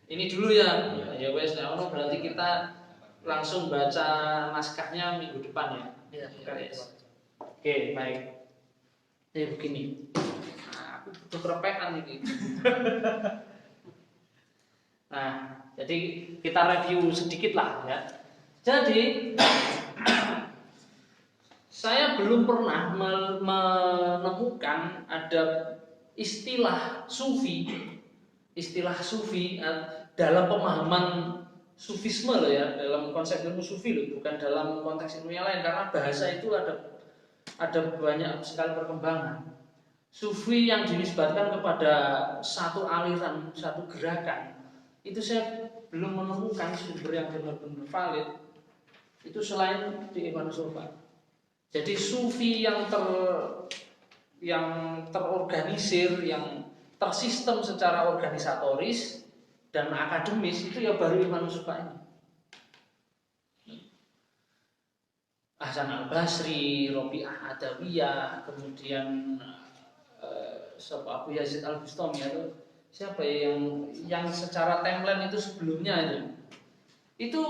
Ini dulu ya. Ya wes, nah berarti kita langsung baca naskahnya minggu depan ya. Oke, baik. Begini. Nah, aku butuh kerepekan ini. Nah, jadi kita review sedikit lah ya. Jadi saya belum pernah menemukan ada istilah sufi dalam pemahaman sufisme loh ya, dalam konsep ilmu sufi loh, bukan dalam konteks ilmu yang lain, karena bahasa itu ada banyak sekali perkembangan. Sufi yang dinisbatkan kepada satu aliran, satu gerakan, itu saya belum menemukan sumber yang benar-benar valid itu selain di Ibn Sofa. Jadi sufi yang terorganisir, yang tersistem secara organisatoris dan akademis itu ya baru Imam Sufa ini. Hasan Al-Basri, Robi'ah Adawiyah, kemudian Abu Yazid Al-Bustami itu siapa ya yang secara timeline itu sebelumnya itu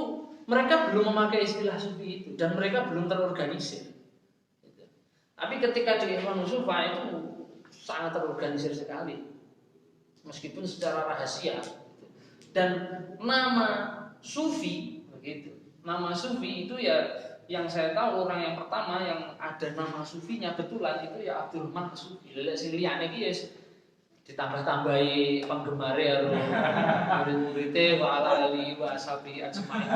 mereka belum memakai istilah sufi itu dan mereka belum terorganisir. Tapi ketika di Ibn Sufa itu sangat terorganisir sekali, meskipun secara rahasia. Dan nama sufi begitu, nama sufi itu ya yang saya tahu orang yang pertama yang ada nama sufinya betulan itu ya Abdurrahman As-Sufi. Lelek sing liyane iki wis ditambah-tambahi penggemare karo murid-muride wa ali wa ashabi ajmain.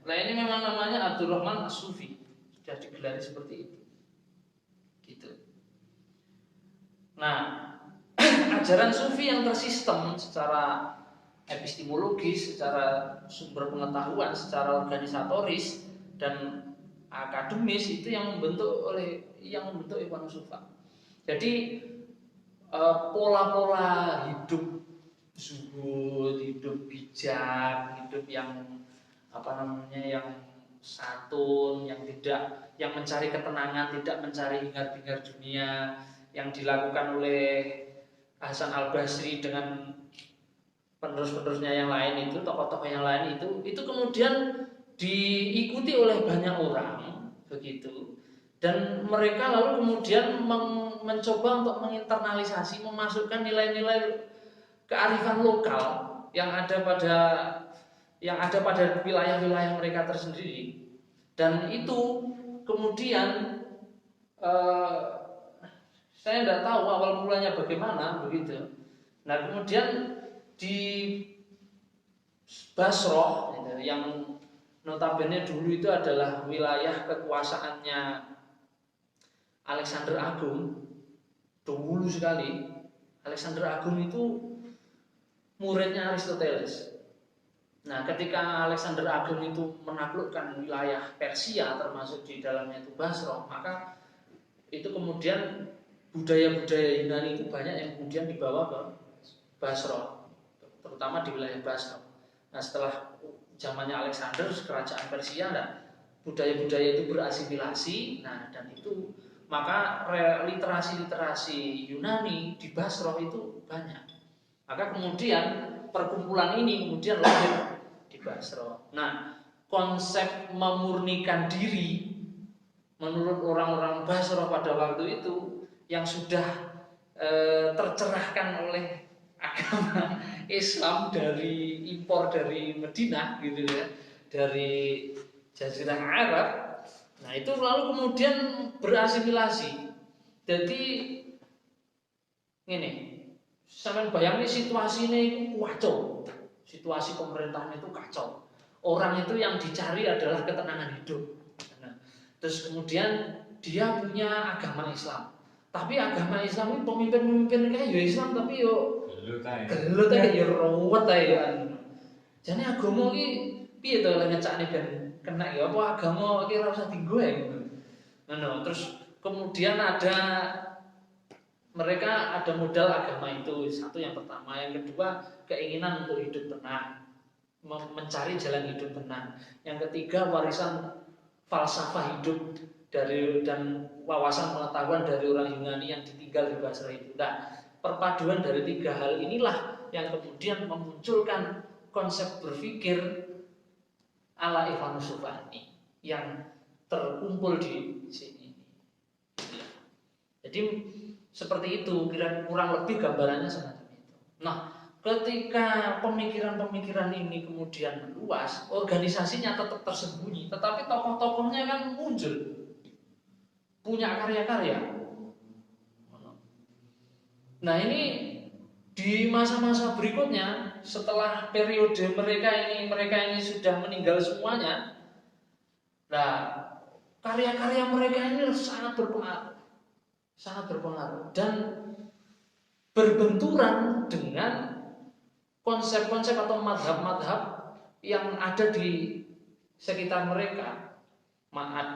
Nah ini memang namanya Abdurrahman As-Sufi, sudah digelari seperti itu. Gitu. Nah, ajaran sufi yang tersistem secara epistemologis, secara sumber pengetahuan, secara organisatoris dan akademis itu yang membentuk Ibn Sufa. Jadi pola-pola hidup zuhud, hidup bijak, hidup yang yang santun, yang mencari ketenangan, tidak mencari hingar-bingar dunia, yang dilakukan oleh Hasan Al-Basri dengan penerus-penerusnya yang lain itu, tokoh-tokoh yang lain itu kemudian diikuti oleh banyak orang begitu, dan mereka lalu kemudian mencoba untuk menginternalisasi, memasukkan nilai-nilai kearifan lokal yang ada pada wilayah-wilayah mereka tersendiri, dan itu kemudian saya tidak tahu awal mulanya bagaimana begitu. Nah kemudian di Basrah yang notabene dulu itu adalah wilayah kekuasaannya Alexander Agung, dulu sekali. Alexander Agung itu muridnya Aristoteles. Nah ketika Alexander Agung itu menaklukkan wilayah Persia termasuk di dalamnya itu Basrah, maka itu kemudian budaya-budaya Yunani itu banyak yang kemudian dibawa ke Basrah, terutama di wilayah Basrah. Nah setelah zamannya Alexander, kerajaan Persia, budaya-budaya itu berasimilasi. Nah dan itu maka literasi Yunani di Basrah itu banyak. Maka kemudian perkumpulan ini kemudian lahir di Basrah. Nah konsep memurnikan diri menurut orang-orang Basrah pada waktu itu yang sudah tercerahkan oleh agama Islam dari impor dari Madinah gitu ya, dari Jazirah Arab. Nah itu lalu kemudian berasimilasi. Jadi ini, sampean bayangin situasinya itu kacau, situasi pemerintahan itu kacau. Orang itu yang dicari adalah ketenangan hidup. Nah, terus kemudian dia punya agama Islam. Tapi agama Islam ini pemimpin-pemimpin kayak ya Islam tapi yo gelut aja ya ruwet aja. Jadi agama ini piye to lek ngecakne ben kena ya apa agama iki ora usah dienggo ya. Nah, terus kemudian mereka ada modal agama itu, satu yang pertama, yang kedua keinginan untuk hidup tenang, mencari jalan hidup tenang. Yang ketiga warisan falsafah hidup dan wawasan pengetahuan dari orang Yunani yang ditinggal di Basra itu. Nah, perpaduan dari tiga hal inilah yang kemudian memunculkan konsep berpikir ala Ivanus Sufani yang terkumpul di sini. Jadi seperti itu, kurang lebih gambarannya semacam itu. Nah, ketika pemikiran-pemikiran ini kemudian luas, organisasinya tetap tersembunyi, tetapi tokoh-tokohnya kan muncul, punya karya-karya. Nah ini di masa-masa berikutnya, setelah periode mereka ini sudah meninggal semuanya, nah karya-karya mereka ini sangat berpengaruh dan berbenturan dengan konsep-konsep atau madhab-madhab yang ada di sekitar mereka.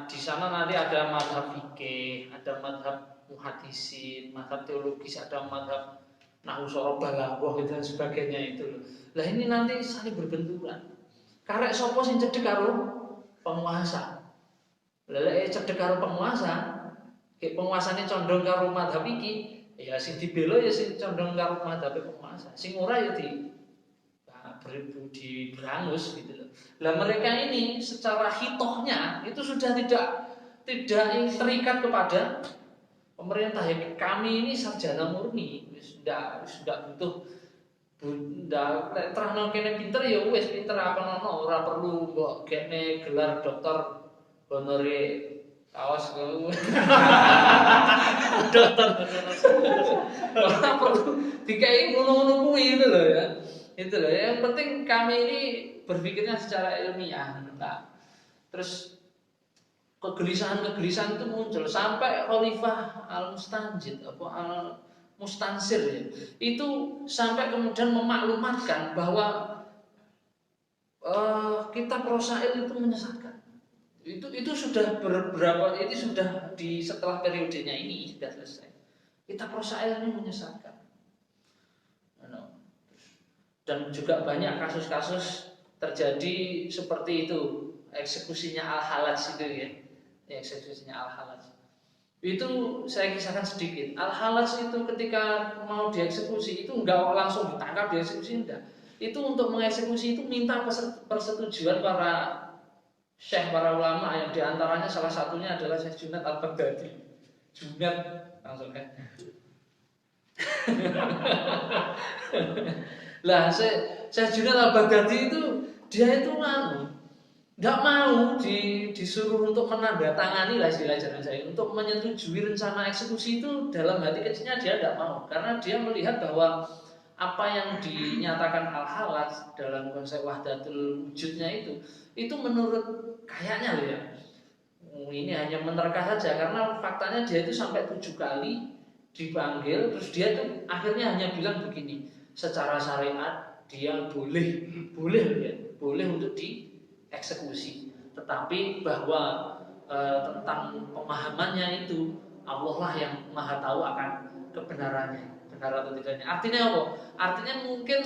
Di sana nanti ada madhab fikih, ada madhab muhadisin, madhab teologis, ada madhab nahu soroh balaghah dan sebagainya itu. Lah ini nanti saling berbenturan. Karek sapa sing cedhek karo penguasa. Lelek cedhek karo penguasa, penguasane condong karo madhab iki, ya sing dibela ya sing condong karo madhab penguasa. Sing ora ya diberangus gitu loh. Lah mereka ini secara hitohnya itu sudah tidak terikat kepada pemerintah. Ya kami ini sarjana murni, sudah butuh terang kene pinter ya wis pinter apa nono ora perlu mbok kene gelar doktor honore kaos ku. Dokter ora perlu dikai ngono-ngono kuwi itu loh ya. Itu loh. Yang penting kami ini berpikirnya secara ilmiah. Nah, terus kegelisahan itu muncul sampai Khalifah Al-Mustanjid Al-Mustansir ya. Itu sampai kemudian memaklumatkan bahwa kitab Rosail itu menyesatkan. Itu sudah setelah periodenya ini sudah selesai. Kitab Rosail ini menyesatkan. Dan juga banyak kasus-kasus terjadi seperti itu, eksekusinya Al-Halaj itu ya, eksekusinya Al-Halaj. Itu saya kisahkan sedikit. Al-Halaj itu ketika mau dieksekusi itu enggak langsung ditangkap dieksekusi, enggak. Itu untuk mengeksekusi itu minta persetujuan para syekh, para ulama yang diantaranya salah satunya adalah Syekh Junaid Al-Baghdadi. Junaid langsung kan. Lah saya Junaid Al-Baghdadi itu dia itu nggak mau disuruh untuk menandatangani lah istilahnya saya untuk menyetujui rencana eksekusi itu. Dalam hati kecilnya dia tidak mau karena dia melihat bahwa apa yang dinyatakan Al-Halaj dalam konsep wahdatul wujudnya itu menurut kayaknya loh ya, ini hanya menerka saja karena faktanya dia itu sampai 7 kali dipanggil, terus dia itu akhirnya hanya bilang begini, secara syariat dia boleh untuk dieksekusi, tetapi bahwa tentang pemahamannya itu Allah lah yang maha tahu akan kebenarannya, benar atau tidaknya. Artinya apa? Artinya mungkin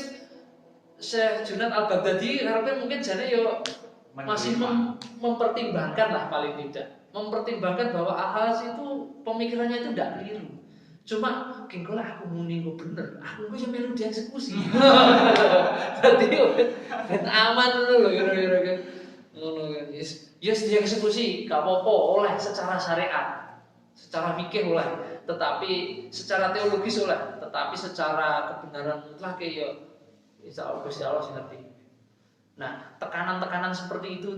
Syekh Junaid Al-Baghdadi harapnya mungkin jadi yo masih mempertimbangkan lah, paling tidak mempertimbangkan bahwa Al-Halaj itu pemikirannya itu tidak keliru. Cuma kengkolah aku muni kok bener, aku bisa melu dieksekusi. Dadi ben aman lho kira-kira ngono kan. Yes dieksekusi gak apa-apa oleh secara syariat. Secara fikih oleh. tetapi secara teologis oleh, tetapi secara kebenaran mutlak ya insya Allah Gusti Allah ngerti. Nah, tekanan-tekanan seperti itu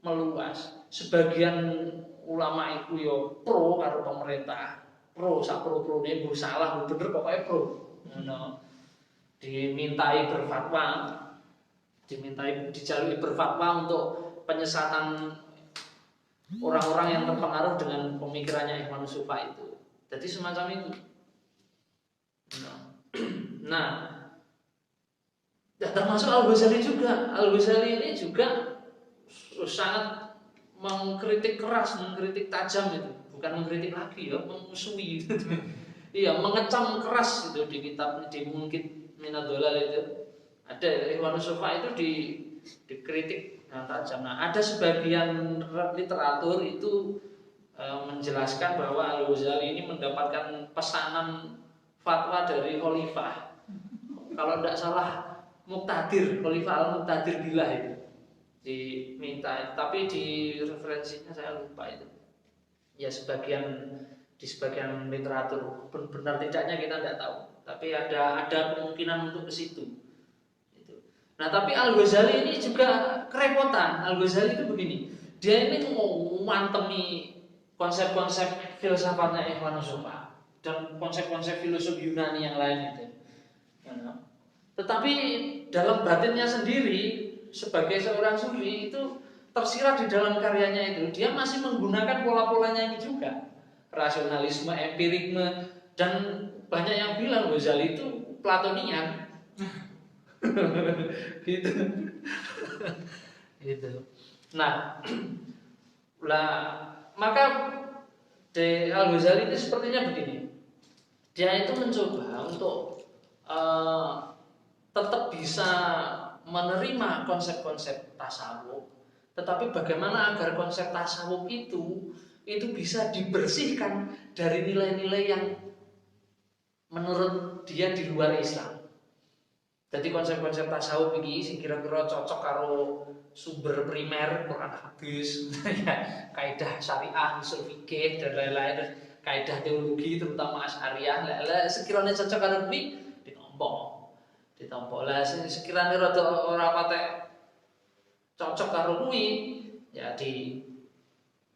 meluas. Sebagian ulama itu yo pro karo pemerintah, pro sak pro ne mbok salah mbok bener pokoknya pro. Ngono. Dimintai berfatwa, dijalui berfatwa untuk penyesatan orang-orang yang terpengaruh dengan pemikirannya Ikhwan Sufa itu. Jadi semacam itu. Nah, termasuk Al-Ghazali juga. Al-Ghazali ini juga sangat mengkritik keras, mengkritik tajam itu. Bukan mengkritik lagi ya, memusuhi gitu. Iya, mengecam keras itu di kitab di Mungkit Minadolal itu. Ada Ikhwan Sufa itu dikritik dengan tajam. Nah, ada sebagian literatur itu menjelaskan bahwa Al-Ghazali ini mendapatkan pesanan fatwa dari khalifah. Kalau tidak salah Muqtadir, Khalifah Al-Muqtadir Billah itu diminta, tapi di referensinya saya lupa itu. Ya di sebagian literatur, benar tidaknya kita tidak tahu. Tapi ada kemungkinan untuk ke situ. Nah, tapi Al-Ghazali ini juga kerepotan. Al-Ghazali itu begini, dia ini mau mantemi konsep-konsep filsafatnya Ikhwan Sufa dan konsep-konsep filosof Yunani yang lain itu. Tetapi dalam batinnya sendiri sebagai seorang sufi itu tersirat di dalam karyanya itu, dia masih menggunakan pola-polanya ini juga, rasionalisme, empirikme, dan banyak yang bilang Ghazali itu Platonian. Gitu. Gitu. Nah, maka Al-Ghazali itu sepertinya begini. Dia itu mencoba untuk tetap bisa menerima konsep-konsep tasawuf, tetapi bagaimana agar konsep tasawuf itu bisa dibersihkan dari nilai-nilai yang menurut dia di luar Islam. Jadi konsep-konsep tasawuf ini sing kira-kira cocok karo sumber primer Quran hadis, ya, kaidah syariah, usul fikih dan lain-lain, kaidah teologi terutama Asy'ariyah. Lah sekiranya cocok karo kuwi ditompo. Lah sekiranya rada ora patek cocok karo kuwi ya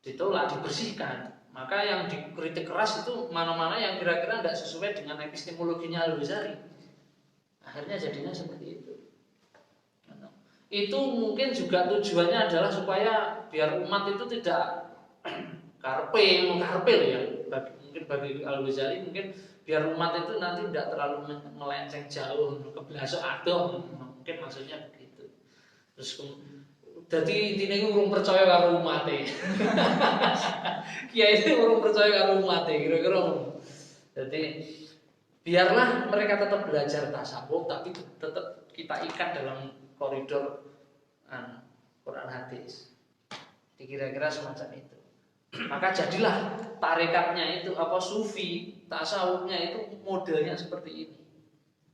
ditolak, dibersihkan. Maka yang dikritik keras itu mana-mana yang kira-kira tidak sesuai dengan epistemologinya Al-Ghazali. Akhirnya jadinya seperti itu. Itu mungkin juga tujuannya adalah supaya biar umat itu tidak karpe loh ya. Mungkin bagi Al-Ghazali mungkin biar umat itu nanti tidak terlalu melenceng jauh ke belasok adoh, mungkin maksudnya begitu. Terus jadi intinya urung percaya karo umate. Kiai itu urung percaya karo umate kira-kira. Jadi biarlah mereka tetap belajar tasawuf, tapi tetap kita ikat dalam koridor Quran hadis. Kira-kira semacam itu. Maka jadilah tarekatnya itu sufi, tasawufnya itu modelnya seperti ini.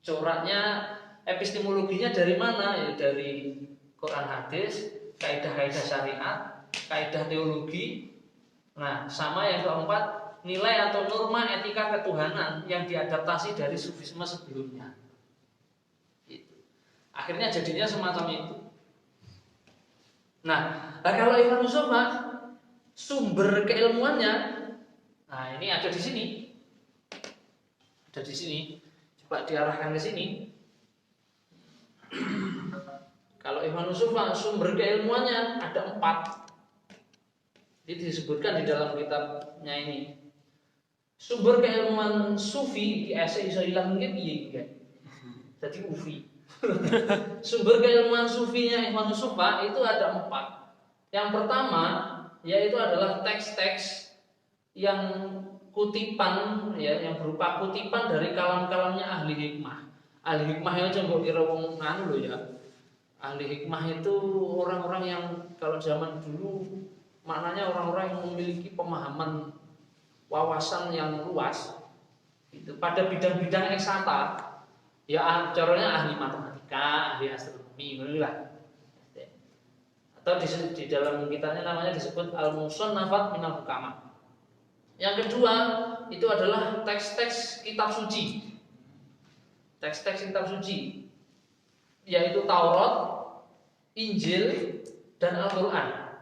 Coraknya, epistemologinya dari mana? Ya dari Quran hadis, kaidah-kaidah syariat, kaidah teologi. Nah, sama yang keempat, nilai atau norma etika ketuhanan yang diadaptasi dari sufisme sebelumnya. Gitu. Akhirnya jadinya semacam itu. Nah, kalau Ikhwan Sufa sumber keilmuannya, nah ini ada di sini. Ada di sini. Coba diarahkan ke sini. Kalau Ikhwan Sufa sumber keilmuannya ada 4. Ini disebutkan di dalam kitabnya ini. Sumber keilmuan sufi di esai iso ilang mungkin piye. Jadi ufi. Sumber keilmuan sufinya Ikhwan Sufa itu ada 4. Yang pertama yaitu adalah teks-teks yang kutipan ya, yang berupa kutipan dari kalam-kalamnya ahli hikmah. Ahli hikmah ya coba kira wong anu lho ya. Ahli hikmah itu orang-orang yang kalau zaman dulu maknanya orang-orang yang memiliki pemahaman wawasan yang luas itu pada bidang-bidang eksakta. Ya caranya ahli matematika, ahli astronomi lah. Atau di dalam kitabnya namanya disebut Al-Musannafat Minal Hukama. Yang kedua itu adalah teks-teks kitab suci. Teks-teks kitab suci yaitu Taurat, Injil, dan Al-Qur'an.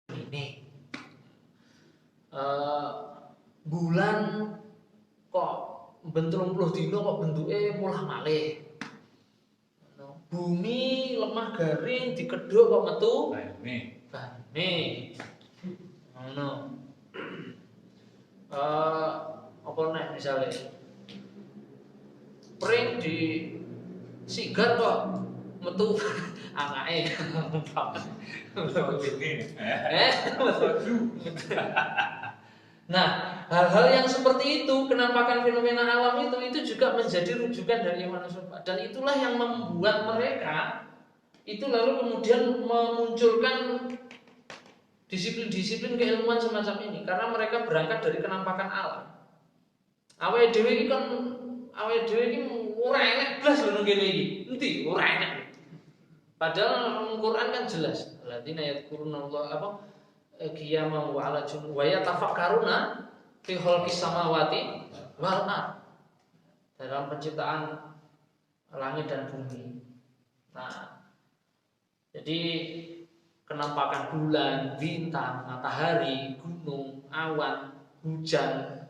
Ini bulan kok bentuk 30 dino kok bentuknya mulah malih. Bumi lemah garing dikedhuk kok metu bane. Ngono. Apa nek misale pring di sigar kok metu anake. Nah, hal-hal yang seperti itu, kenampakan fenomena alam itu juga menjadi rujukan dari Ikhwanul Muslimin, dan itulah yang membuat mereka itu lalu kemudian memunculkan disiplin-disiplin keilmuan semacam ini, karena mereka berangkat dari kenampakan alam. Awake dhewe iki kan ora enek blas lho ngene iki. Endi ora enek. Padahal Al-Qur'an kan jelas. Alladzina yadhkurunallah apa qiyaman wa 'ala junub wa yatafakkaruna fi khalqis samawati wal ardh. Dalam penciptaan langit dan bumi. Nah, jadi kenampakan bulan, bintang, matahari, gunung, awan, hujan,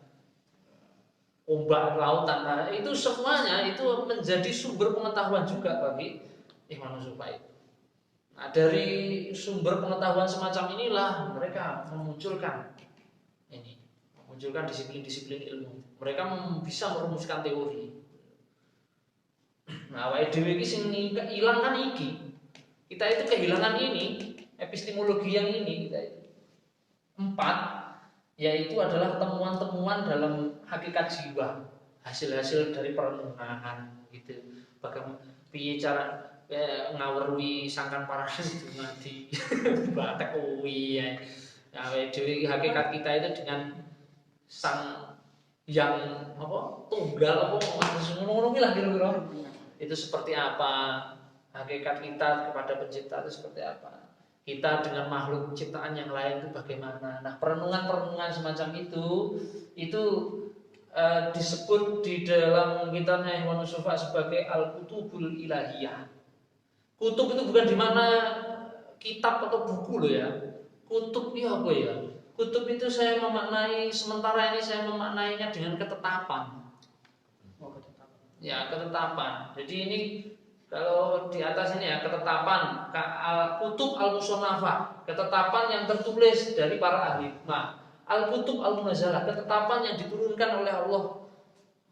ombak lautan, nah, itu semuanya itu menjadi sumber pengetahuan juga bagi Ikhwanul Muslimin. Nah, dari sumber pengetahuan semacam inilah mereka memunculkan disiplin-disiplin ilmu. Mereka bisa merumuskan teori. Nah, awake dhewe iki sing ilang kan iki. Kita itu kehilangan ini, epistemologi yang ini kita itu. 4 yaitu adalah temuan-temuan dalam hakikat jiwa, hasil-hasil dari perenungan gitu. Bagaimana piye cara ngawruhi sangkan parasit itu nanti batek kuwi ya. Jadi hakikat kita itu dengan sang yang apa tunggal apa ngono lah kira-kira. Itu seperti apa? Hakikat kita kepada pencipta itu seperti apa? Kita dengan makhluk ciptaan yang lain itu bagaimana? Nah, perenungan-perenungan semacam itu disebut di dalam kitabnya Ikhwanul Muslimin sebagai Al-Kutubul Ilahiyah. Kutub itu bukan di mana kitab atau buku loh ya. Kutub itu apa ya? Kutub itu saya memaknai sementara ini saya memaknainya dengan ketetapan. Ya, ketetapan. Jadi ini kalau di atas ini ya ketetapan Al-Kutub Al-Musannafah, ketetapan yang tertulis dari para ahli hikmah. Al-Kutub Al-Munazzalah, ketetapan yang diturunkan oleh Allah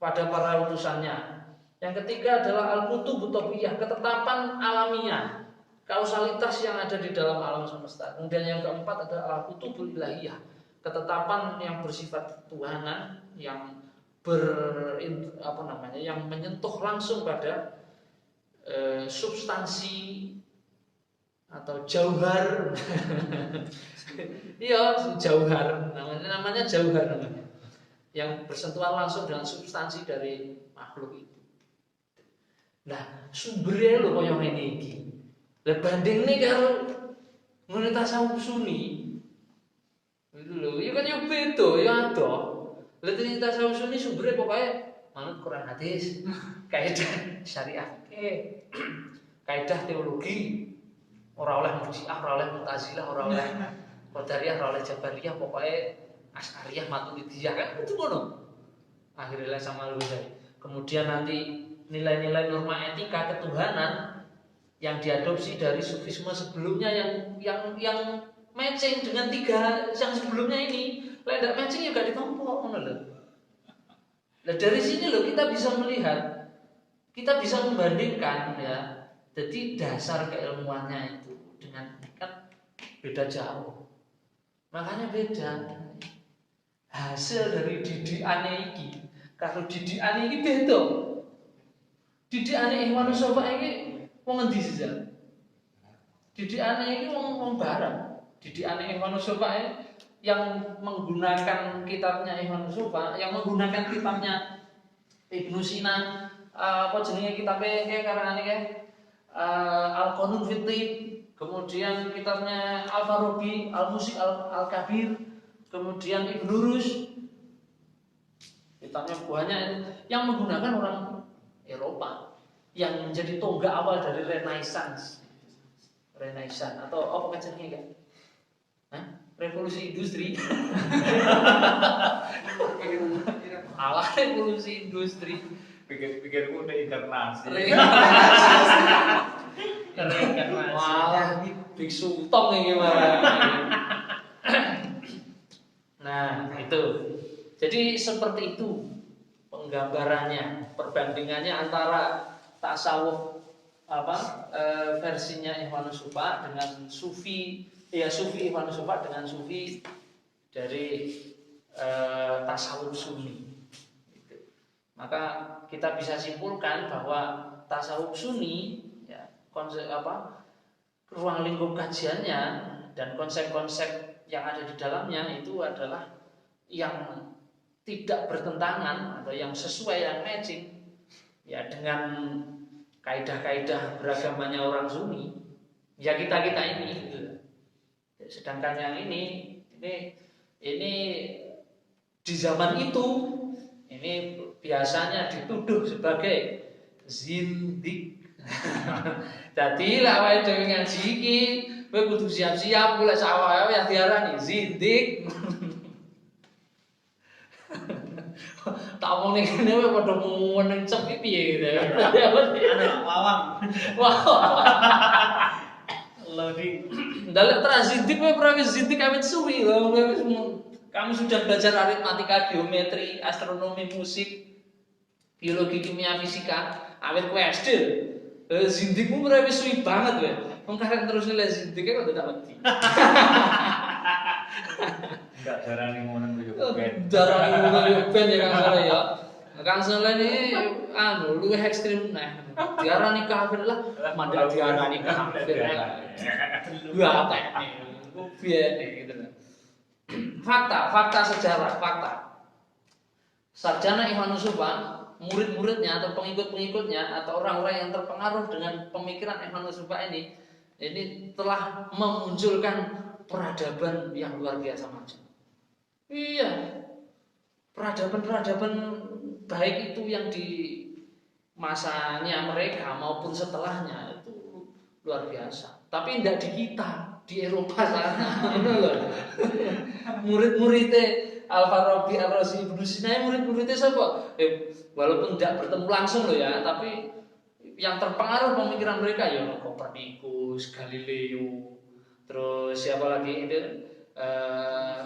pada para utusannya. Yang ketiga adalah Al-Kutub Utopiyah, ketetapan alamiah, kausalitas yang ada di dalam alam semesta. Kemudian yang keempat adalah Al-Kutubul Ilahiyah, ketetapan yang bersifat ketuhanan yang yang menyentuh langsung pada substansi atau jauhar. Iya, jauhar namanya jauhar namanya. Yang bersentuhan langsung dengan substansi dari makhluk itu. Nah, sumbernya lho kaya ngene iki. Lah bandingne karo ngene tasawuf Sunni. Itu lho, ya kan yo beda, ya adoh. Lah tasawuf Sunni sumbernya pokoknya manut Quran hadis, kaidah syariah, kaidah teologi, ora oleh Murji'ah, ora oleh Mu'tazilah, ora oleh Qadariyah, ora oleh Jabariyah, pokoknya Asy'ariyah, Maturidiyah kan itu ngono. Akhirnya sama Al-Ghazali. Kemudian nanti nilai-nilai norma etika ketuhanan yang diadopsi dari sufisme sebelumnya yang matching dengan 3 yang sebelumnya ini. Lah ndak matching juga ditompo ngono lho. Nah, dari sini loh kita bisa melihat, kita bisa membandingkan ya. Jadi dasar keilmuannya itu dengan kan beda jauh. Makanya beda. Hasil dari didikane iki karo didikane iki beda. Didikane Ikhwanul Muslimin iki wong endi sih? Didikane iki wong barat. Didikane Ikhwanul Muslimin yang menggunakan kitabnya Ikhwanul Muslimin, yang menggunakan kitabnya Ibnu Sina, apa jenenge kitabe karangane Al-Qanun Fitrib, kemudian kitabnya Al-Farabi, Al-Musik Al-Kabir, kemudian Ibnu Rus. Kitabnya banyak yang menggunakan orang Eropa yang menjadi tonggak awal dari Renaissance atau apa kecilnya kan? Revolusi industri. Alah revolusi industri. Pikir-pikirku udah internasi. Wah, biksu tong ini gimana? Nah, itu. Jadi seperti itu penggambarannya, perbandingannya antara tasawuf versinya Ikhwanus Sufa dengan sufi Ikhwanus Sufa dengan sufi dari tasawuf Sunni. Maka kita bisa simpulkan bahwa tasawuf Sunni, ya, konsep ruang lingkup kajiannya dan konsep-konsep yang ada di dalamnya itu adalah yang tidak bertentangan atau yang sesuai, yang matching ya dengan kaidah-kaidah beragamanya orang Sunni. Ya kita ini gitu. Sedangkan yang ini di zaman itu ini biasanya dituduh sebagai zindik. Jadi lah wae dhewe ngaji iki kowe kudu siap-siap golek sawah yang diarani zindik. Tak omong ning kene kowe padha meneng cep iki piye gitu. Anak wawang. Wah. Loading. Dalam transitif zindik awet suwi lho. Kamu sudah belajar aritmatika, geometri, astronomi, musik, biologi, kimia, fisika, awet kowe SD. Zindikmu wis suwi banget kowe. Wong karek terus nilai zindike kok tidak wedi. Enggak darani ngono yo ben. Darani ngono yo ben ya Kang Saleh ya. Kang Saleh ini luwih ekstrem nah. Diarani kafir lah, mandek diarani kafir. Gua teknik. Ku biyen gitu loh. Fakta sejarah, fakta. Sarjana Ikhwanus Sufa, murid-muridnya atau pengikut-pengikutnya atau orang-orang yang terpengaruh dengan pemikiran Ikhwanus Sufa ini telah memunculkan peradaban yang luar biasa macam. Iya, peradaban baik itu yang di masanya mereka maupun setelahnya itu luar biasa. Tapi tidak di kita, di Eropa sana. Murid-muridnya Al-Farabi, Ar-Razi, Ibnu Sina, murid-muridnya siapa? Walaupun tidak bertemu langsung loh ya, tapi yang terpengaruh pemikiran mereka ya Kopernikus, Galileo, terus siapa lagi itu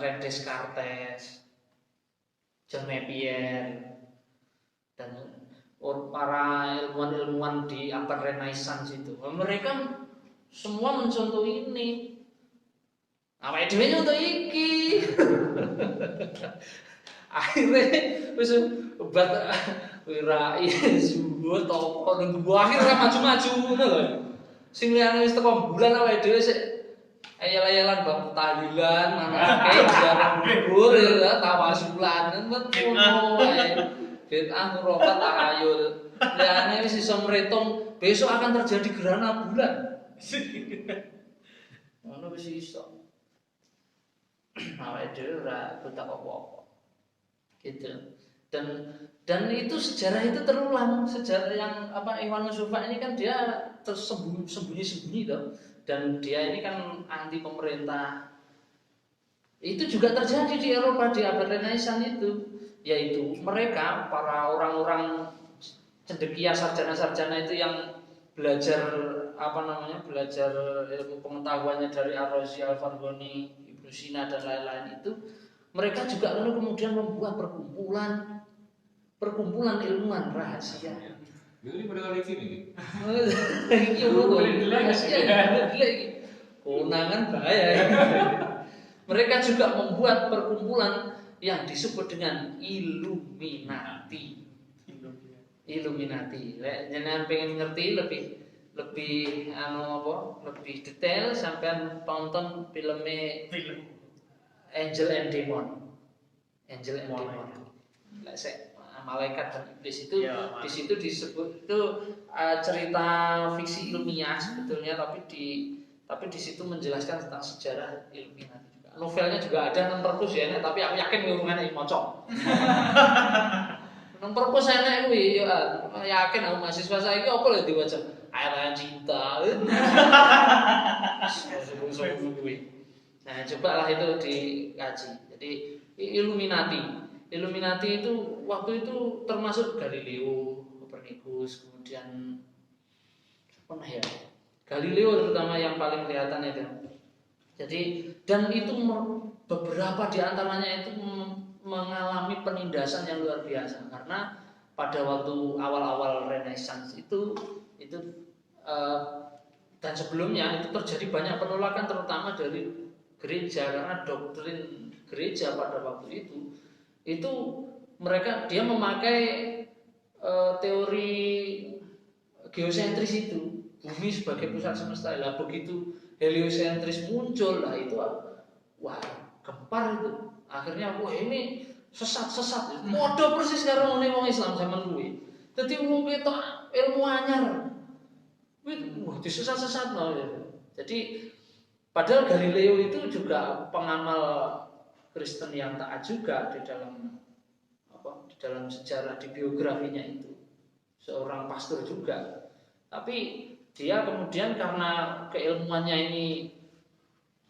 René Descartes, John Napier, dan para ilmuwan-ilmuwan di abad Renaissance itu. Mereka semua mencontoh ini. Apa dhewe untuk iki? Akhirnya wis obat rai zuhud apa ning akhirnya maju-maju ngono lho. Sing liyane wis teko bulan awake dhewe sik ayel-ayelan bab tahlilan, manake jarang kubur ya tawasulan ngono wae. Bid'ah murafat tahayul. Liyane wis iso mretung besok akan terjadi gerhana bulan. Ngono wis iso. Awake dhewe ora buta apa-apa. Gitu. Dan itu sejarah itu terulang. Sejarah yang Ikhwanus Sufa ini kan dia sembunyi-sembunyi toh. Dan dia ini kan anti pemerintah. Itu juga terjadi di Eropa di abad Renaissance itu, yaitu mereka para orang-orang cendekia sarjana-sarjana itu yang belajar belajar ilmu pengetahuannya dari Ar-Razi, Al-Farabi, Ibnu Sina dan lain-lain itu, mereka juga lalu kemudian membuat perkumpulan ilmuwan rahasia. Ini pada kali ini. Iki rahasia gila iki. Konangan bahaya. Mereka juga membuat perkumpulan yang disebut dengan Illuminati. Jangan pengen ngerti lebih detail sampean tonton filmnya Angel and Demon. Lah sik malaikat dan iblis itu Iya, di situ disebut itu cerita fiksi ilmiah sebetulnya, tapi di situ menjelaskan tentang sejarah Illuminati juga. Novelnya juga ada nang perpus ya, tapi aku yakin ngomongane mocok. Nang perpus enek kuwi ya yakin aku mahasiswa saiki apa lho diwaca Air Cinta. Nah, cobalah itu dikaji. Jadi Illuminati itu waktu itu termasuk Galileo, Copernicus, kemudian apa ya? Galileo terutama yang paling kelihatan itu. Jadi dan itu beberapa di antaranya itu mengalami penindasan yang luar biasa karena pada waktu awal-awal Renaissance itu dan sebelumnya itu terjadi banyak penolakan terutama dari gereja karena doktrin gereja pada waktu itu dia memakai teori geosentris itu bumi sebagai pusat semesta. Lah begitu heliosentris muncul lah itu wah gempar itu akhirnya wah ini sesat modho persis karo ngene wong Islam zaman kuwi. Dadi wong ketok ilmu anyar wah disesat-sesatno ya. Jadi padahal Galileo itu juga pengamal Kristen yang taat juga di dalam sejarah di biografinya itu seorang pastor juga. Tapi dia kemudian karena keilmuannya ini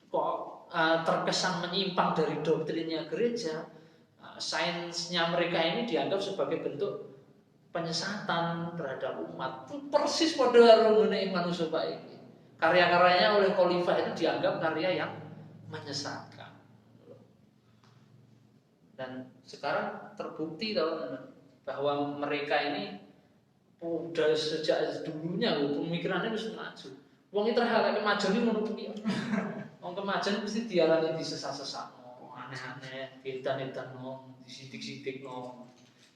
kok terkesan menyimpang dari doktrinnya gereja, sainsnya mereka ini dianggap sebagai bentuk penyesatan terhadap umat. Persis pada ngene manusia baik. Karya-karyanya oleh khalifah itu dianggap karya yang menyesatkan. Dan sekarang terbukti bahwa mereka ini udah sejak dulunya pemikirannya wis maju. Wong itu hal kemajuan ini ngono kuwi. Wong kemajuan mesti diarani disesat-sesat. Aneh-aneh, edan-edan disidik-sidik itu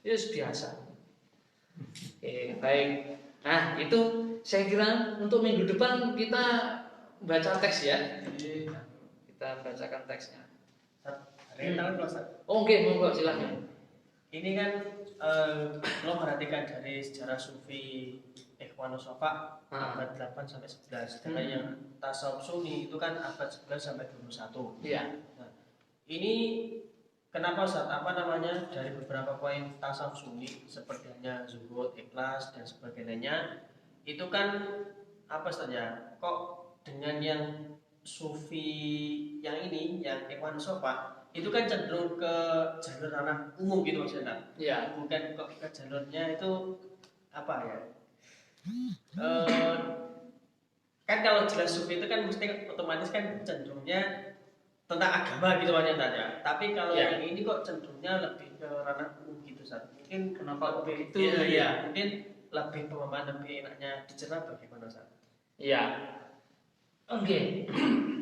biasa. Oke, baik. Nah, itu saya kira untuk minggu depan kita baca teks ya. Kita bacakan teksnya. Oh, oke, monggo silakan. Ini kan lo perhatikan dari sejarah sufi Ikhwanus Shafaq abad 8 sampai 11. Sedangkan yang tasawuf Sunni itu kan abad 11 sampai 21. Iya. Nah, ini kenapa Ustaz? Dari beberapa poin tasawuf Sunni seperti hanya zuhud, ikhlas dan sebagainya itu kan apa saja? Kok dengan yang sufi yang ini yang Ikhwanus Shafaq itu kan cenderung ke jalur ranah umum gitu maksudnya. Iya. Bukan kok ke jalurnya itu apa ya? Kan kalau jelas sufi itu kan mesti otomatis kan cenderungnya tentang agama gitu maksudnya ya. Tapi kalau yang ini kok cenderungnya lebih ke ranah umum gitu Ustaz. Mungkin Kenapa begitu? Iya, mungkin lebih pemahaman lebih enaknya dicerna bagaimana Ustaz? Iya. Oke.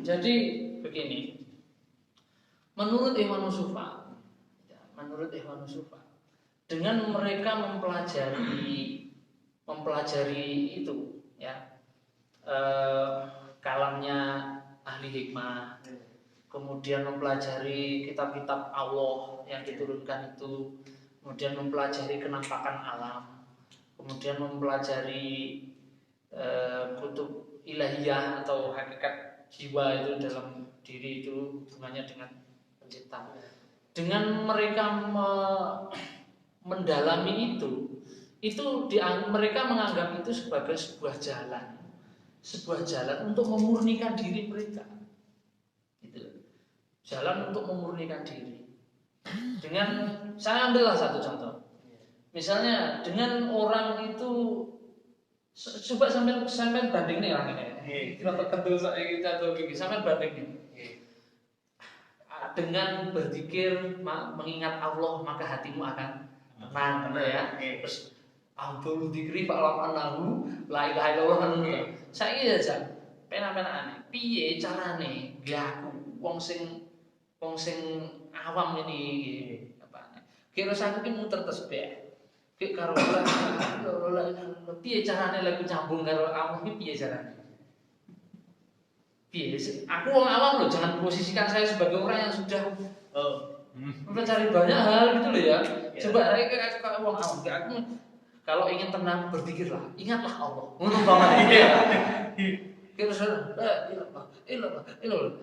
Jadi begini. Menurut Ikhwanus Shafaq, dengan mereka mempelajari itu ya kalamnya ahli hikmah, kemudian mempelajari kitab-kitab Allah yang diturunkan itu, kemudian mempelajari kenampakan alam, kemudian mempelajari kutub ilahiyah atau hakikat jiwa itu dalam diri itu hubungannya dengan pencipta. Dengan mereka mendalami itu mereka menganggap itu sebagai sebuah jalan untuk memurnikan diri mereka. Gitu. Jalan untuk memurnikan diri. Dengan saya ambillah satu contoh. Misalnya dengan orang itu coba sampai banding nih orang ini. Kita kendul kita atau gini sampai banding nih. Dengan berzikir mengingat Allah maka hatimu akan tenang ya. Terus Abdul dzikri fa'lam annahu la ilaha illallah. Saiki aja pena-penane piye carane aku wong sing awam ini apa kira aku ki muter tasbih ki karo piye carane lek nyambung karo awam ki piye carane. Aku orang awam loh, jangan posisikan saya sebagai orang yang sudah Mencari banyak hal gitu loh ya. Coba kayak wong awam, aku kalau ingin tenang berpikirlah, ingatlah Allah. Ngono banget ya. Terus ilah.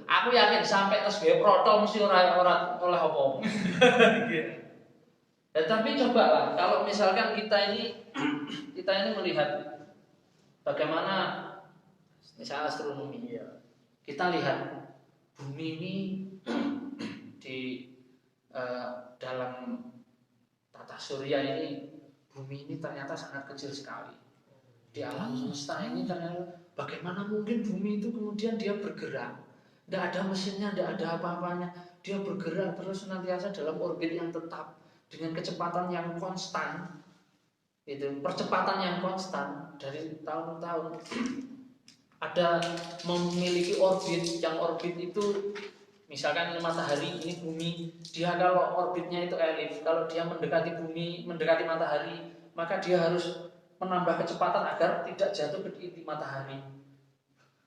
Aku yakin sampai terus gawe protol mesti ora oleh apa-apa. Ya, tapi coba lah kalau misalkan kita ini melihat bagaimana misalnya astronomi. Kita lihat bumi ini di dalam tata surya ini, bumi ini ternyata sangat kecil sekali. Di alam semesta ini ternyata bagaimana mungkin bumi itu kemudian dia bergerak? Tidak ada mesinnya, tidak ada apa-apanya. Dia bergerak terus senantiasa dalam orbit yang tetap dengan kecepatan yang konstan. Itu percepatan yang konstan dari tahun ke tahun. Ada memiliki orbit, yang orbit itu misalkan matahari, ini bumi, dia kalau orbitnya itu elif, kalau dia mendekati bumi, mendekati matahari, maka dia harus menambah kecepatan agar tidak jatuh ke inti matahari.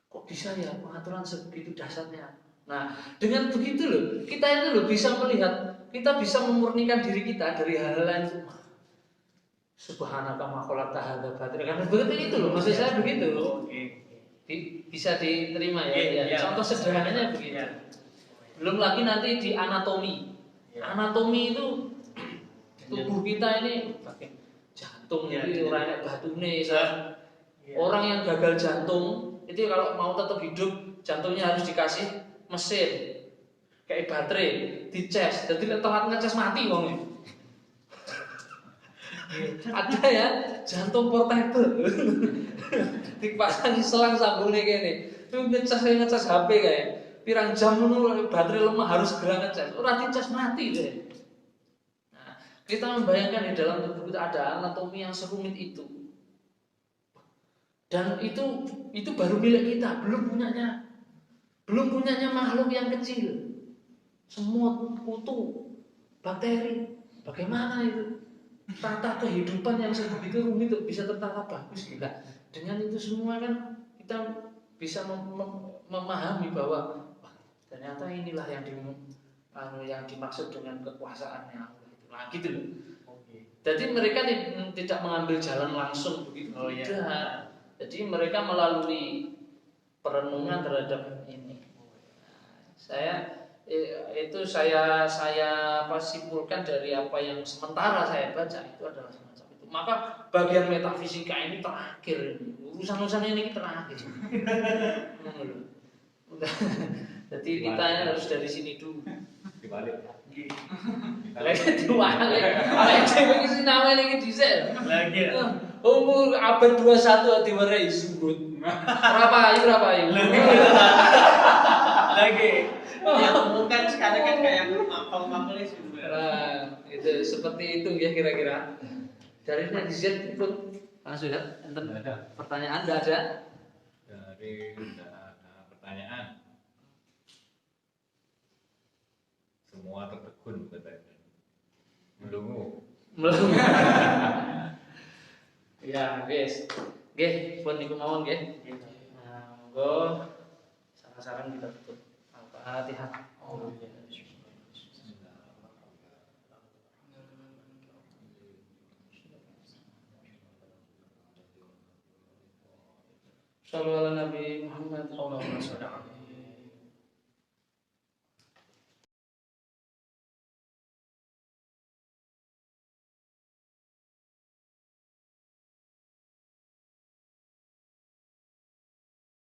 Kok bisa ya pengaturan sebegitu dahsyatnya? Nah, dengan begitu loh, kita itu loh bisa melihat, kita bisa memurnikan diri kita dari hal-hal lain. Subhanaka ma khalaqta hadza batila. Karena begitu itu loh, maksud saya begitu. Bisa diterima ya. Contoh sederhananya begini. Belum lagi nanti di anatomi. Anatomi itu tubuh kita ini jantung itu orang batune. Orang yang gagal jantung itu kalau mau tetap hidup, jantungnya harus dikasih mesin kayak baterai, dicas. Jadi telat ngecas mati wongnya. Ada ya jantung portable. Dipasang selang sambungnya gini. Itu ngecas HP kayak pirang jam dulu baterai lemah harus segera ngecas. Ora dicas mati deh. Nah, kita membayangkan di dalam tubuh kita ada anatomi yang serumit itu. Dan itu baru milik kita, belum punyanya makhluk yang kecil. Semut, kutu, bakteri. Bagaimana itu? Tata kehidupan yang sebegitu rumit bisa tertata bagus kita. Dengan itu semua kan kita bisa memahami bahwa ternyata inilah yang dimaksud dengan kekuasaannya Allah itu. Nah, gitu loh. Jadi mereka tidak mengambil jalan langsung begitu. Tidak. Jadi mereka melalui perenungan terhadap ini. Saya simpulkan dari apa yang sementara saya baca itu adalah semacam itu. Maka bagian metafisika ini terakhir, urusan ini terakhir. Jadi kita harus dari sini dulu. Dibalik. Lagi dibalik. Ada cewek sih namanya lagi dhisik. Lagi. Umur abad 21 diwarai subut. Berapa ayu? Lagi. Ya bukan sekarang kan kayak mapel-mapel itu. Nah, itu seperti itu ya kira-kira. Dari netizen pun langsung ya, enten pertanyaan enggak ada? Dari tidak ada pertanyaan. Semua tertegun katanya. Melungu. Ya, guys. Nggih, pun niku mawon nggih. Nah, monggo saran-saran kita tutup. Al-Fatihah. Sallallahu alaihi Muhammad.